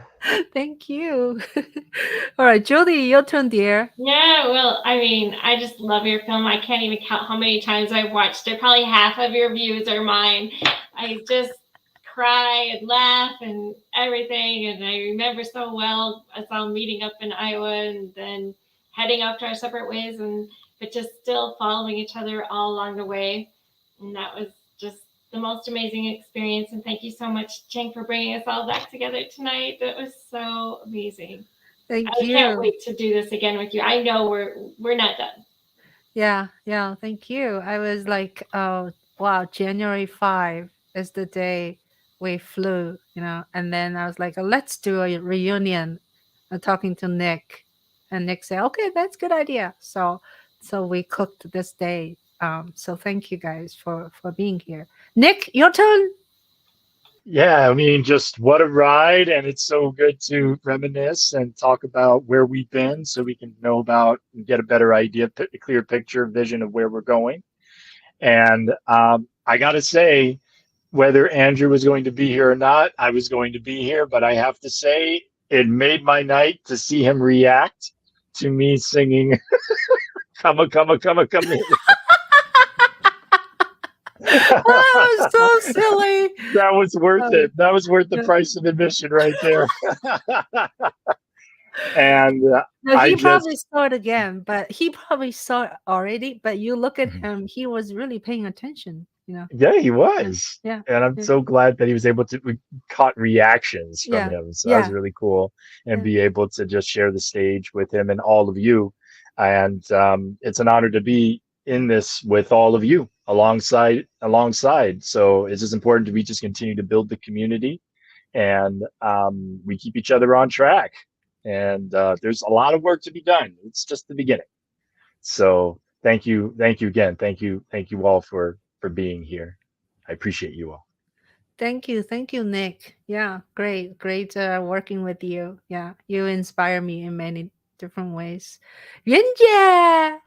Thank you. All right, Jody, your turn, dear. Yeah, well, I mean, I just love your film. I can't even count how many times I've watched it. Probably half of your views are mine. I just cry and laugh and everything, and I remember so well us all meeting up in Iowa and then heading off to our separate ways, and but just still following each other all along the way. And that was just the most amazing experience. And thank you so much, Ching, for bringing us all back together tonight. That was so amazing. Thank I can't you. wait to do this again with you. I know we're not done. Yeah, yeah, thank you. I was like, oh, wow, January 5 is the day we flew, and then I was like, let's do a reunion. Talking to Nick, and Nick said, okay, that's a good idea. So we cooked this day. So thank you guys for being here. Nick, your turn. Yeah, I mean, just what a ride, and it's so good to reminisce and talk about where we've been so we can know about and get a better idea, a clear picture, vision of where we're going. And I got to say, whether Andrew was going to be here or not, I was going to be here, but I have to say, it made my night to see him react to me singing, come on, come on, come on, come here. That was so silly. That was worth it. That was worth the price of admission right there. And no, he probably saw it again, but he probably saw it already. But you look at him; he was really paying attention. Yeah, he was. Yeah, and I'm so glad that he was able to. We caught reactions from him, so that was really cool, and be able to just share the stage with him and all of you. And it's an honor to be in this with all of you alongside. So it's just important to we just continue to build the community, and we keep each other on track. And there's a lot of work to be done. It's just the beginning. So thank you again. Thank you all for being here. I appreciate you all. Thank you, Nick. Yeah, great working with you. Yeah, you inspire me in many different ways. Yuanjie.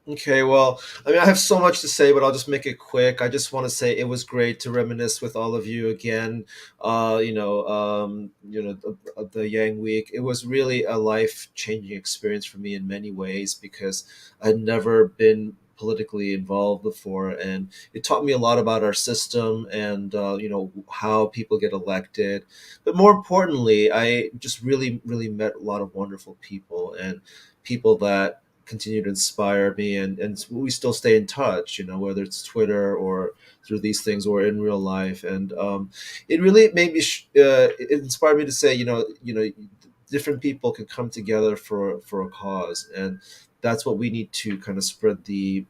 Okay, well, I mean, I have so much to say, but I'll just make it quick. I just want to say it was great to reminisce with all of you again. The Yang Week. It was really a life-changing experience for me in many ways because I'd never been politically involved before, and it taught me a lot about our system and how people get elected. But more importantly, I just really met a lot of wonderful people and people that continue to inspire me, and we still stay in touch, whether it's Twitter or through these things or in real life. And it really made me it inspired me to say, different people can come together for a cause, and that's what we need to kind of spread the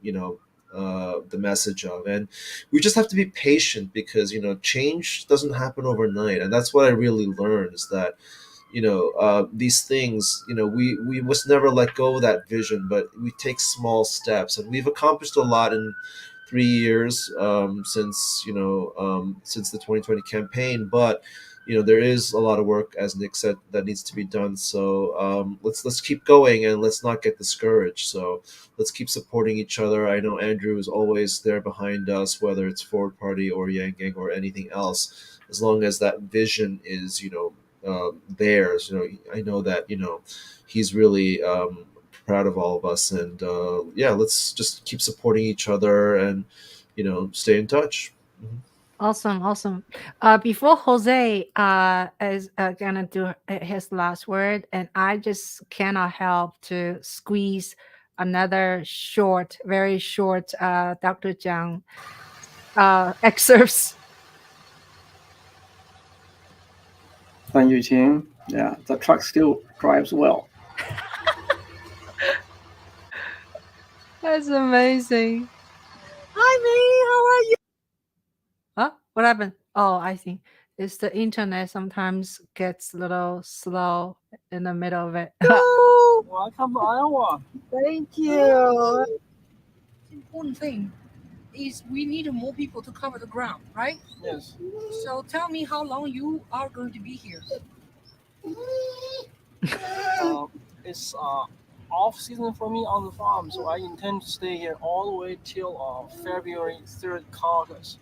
message of. And we just have to be patient because change doesn't happen overnight. And that's what I really learned, is that these things, we must never let go of that vision, but we take small steps. And we've accomplished a lot in 3 years since the 2020 campaign. But there is a lot of work, as Nick said, that needs to be done. So let's keep going and let's not get discouraged. So let's keep supporting each other. I know Andrew is always there behind us, whether it's Forward Party or Yang Gang or anything else. As long as that vision is theirs, I know that he's really proud of all of us. And let's just keep supporting each other and stay in touch. Awesome. Before Jose is gonna do his last word, and I just cannot help to squeeze another very short Dr. Jiang excerpts. Thank you, Ching. Yeah, the truck still drives well. That's amazing. Hi, May. How are you? Huh? What happened? Oh, I think it's the internet sometimes gets a little slow in the middle of it. Welcome to Iowa. Thank you. The important thing is we need more people to cover the ground, right? Yes. So tell me how long you are going to be here. It's off season for me on the farm, so I intend to stay here all the way till February 3rd caucus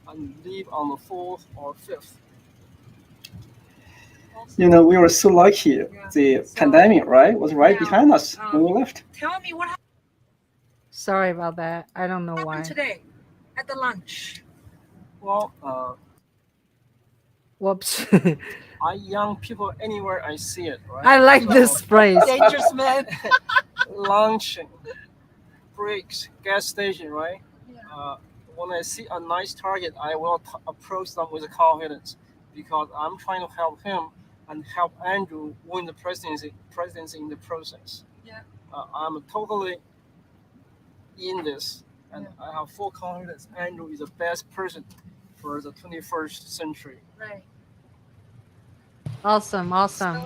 and leave on the 4th or 5th. We were so lucky. The pandemic, right, was right behind us when we left. Tell me what happened Sorry about that. I don't know why. today at the lunch. Well, Whoops. I young people anywhere I see it, right? I like this phrase. Dangerous man. Lunching. breaks gas station, right? When I see a nice target, I will approach them with confidence because I'm trying to help him and help Andrew win the presidency in the process. Yeah. I'm totally in this, and I have full confidence Andrew is the best person for the 21st century. Right. Awesome. Awesome.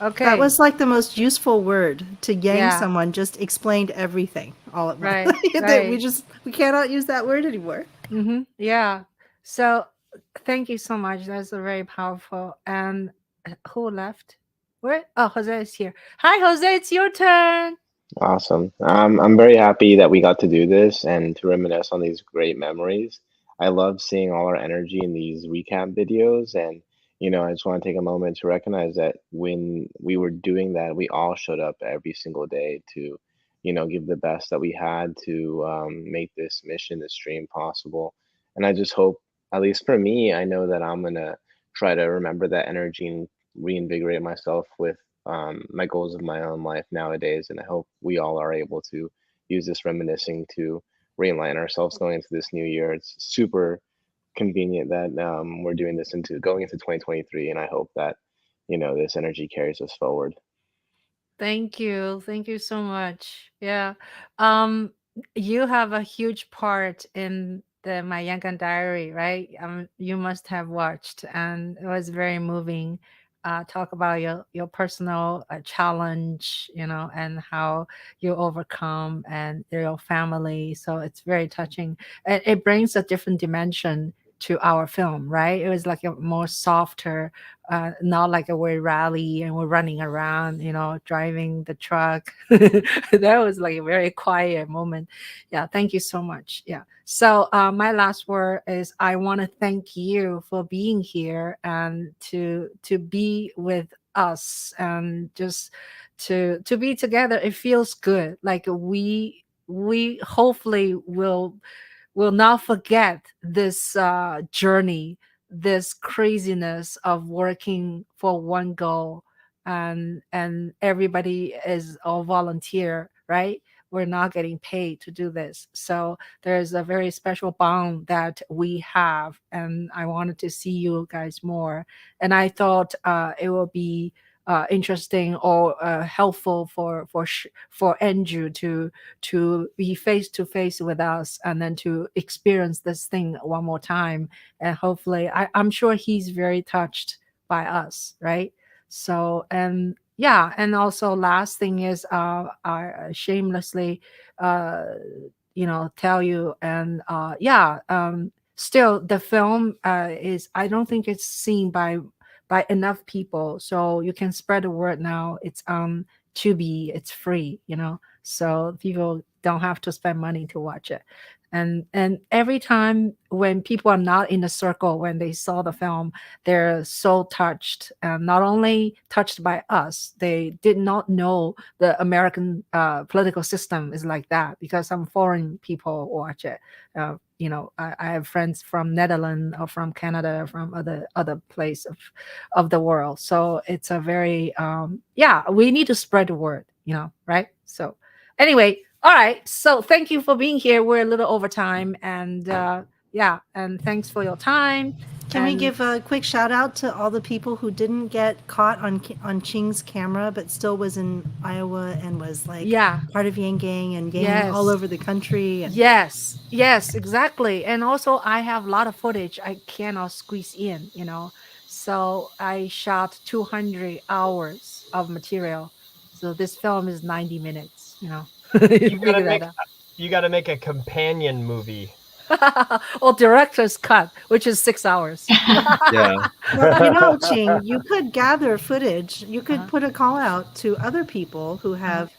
Okay. That was like the most useful word to yang Yeah. someone. Just explained everything all at Right. once. Right. We cannot use that word anymore. Yeah. So thank you so much. That's a very powerful. And who left? Where? Oh, Jose is here. Hi, Jose. It's your turn. Awesome. I'm very happy that we got to do this and to reminisce on these great memories. I love seeing all our energy in these recap videos. And, I just want to take a moment to recognize that when we were doing that, we all showed up every single day to, give the best that we had to make this mission, this dream possible. And I just hope, at least for me, I know that I'm going to try to remember that energy and reinvigorate myself with my goals of my own life nowadays. And I hope we all are able to use this reminiscing to realign ourselves going into this new year. It's super convenient that we're doing this going into 2023. And I hope that, this energy carries us forward. Thank you. Thank you so much. Yeah. Um, you have a huge part in the My Yangon Diary, right? You must have watched, and it was very moving. Talk about your personal challenge, and how you overcome and your family. So it's very touching. It brings a different dimension to our film, right? It was like a more softer, not like a we're rally and we're running around, driving the truck. That was like a very quiet moment. Yeah, thank you so much. Yeah. So my last word is I want to thank you for being here and to be with us and just to be together. It feels good. Like we hopefully will not forget this journey, this craziness of working for one goal, and everybody is all volunteer, right? We're not getting paid to do this, so there's a very special bond that we have, and I wanted to see you guys more, and I thought it will be interesting or helpful for Andrew to be face to face with us and then to experience this thing one more time. And hopefully, I'm sure he's very touched by us, right? So, and yeah, and also last thing is I shamelessly tell you, and still the film is, I don't think it's seen by enough people, so you can spread the word now. It's Tubi, it's free, so people don't have to spend money to watch it. And every time when people are not in the circle, when they saw the film, they're so touched, and not only touched by us, they did not know the American political system is like that, because some foreign people watch it. I have friends from Netherlands or from Canada, from other place of the world. So it's a very we need to spread the word, right? So anyway, all right. So thank you for being here. We're a little over time, and and thanks for your time. Can we give a quick shout out to all the people who didn't get caught on Ching's camera, but still was in Iowa and was like part of Yang Gang and gang all over the country? And yes, exactly. And also, I have a lot of footage I cannot squeeze in, So I shot 200 hours of material. So this film is 90 minutes, You gotta make a companion movie. Or director's cut, which is 6 hours. Yeah. Well, Ching, you could gather footage. You could put a call out to other people who have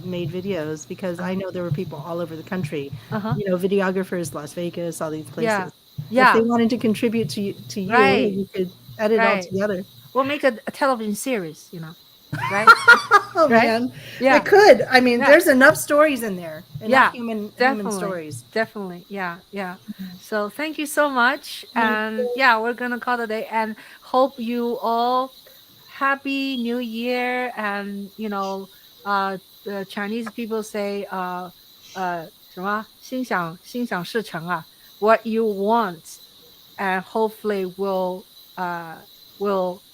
made videos, because I know there were people all over the country. Videographers, Las Vegas, all these places. Yeah. If they wanted to contribute to you, Right. you could edit all together. We'll make a television series, right? Oh, right? man. Yeah. It could. I mean, there's enough stories in there. Enough human stories. Definitely. Yeah. So thank you so much. And we're going to call it a day, and hope you all happy new year. And, the Chinese people say, 什么心想事成啊 what you want and hopefully will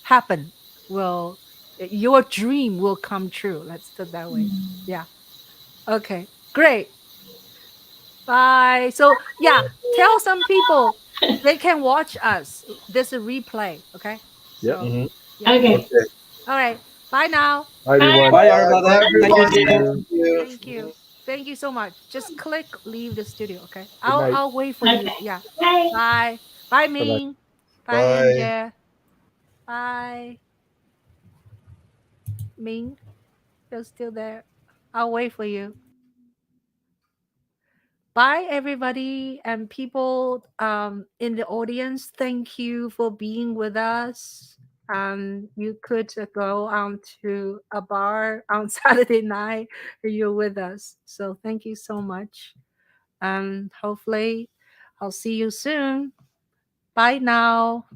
happen, will your dream will come true. Let's put it that way. Yeah. Okay, great. Bye. So yeah, tell some people they can watch us. This is replay. Okay. Yep. So Mhm. yeah. Okay. Okay. All right. Bye now. Bye, everyone. Bye, everybody. Bye, Thank you, everyone. Jim. Thank you. Thank you. Thank you so much. Just click leave the studio. Okay. Good night. I'll wait for you. Okay. Yeah. Bye. Bye. Bye, Bye-bye. Ming. Bye, Bye. Angel. Bye. Ming, you're still there. I'll wait for you. Bye, everybody and people in the audience. Thank you for being with us. You could go on to a bar on Saturday night. You're with us, so thank you so much. Hopefully, I'll see you soon. Bye now.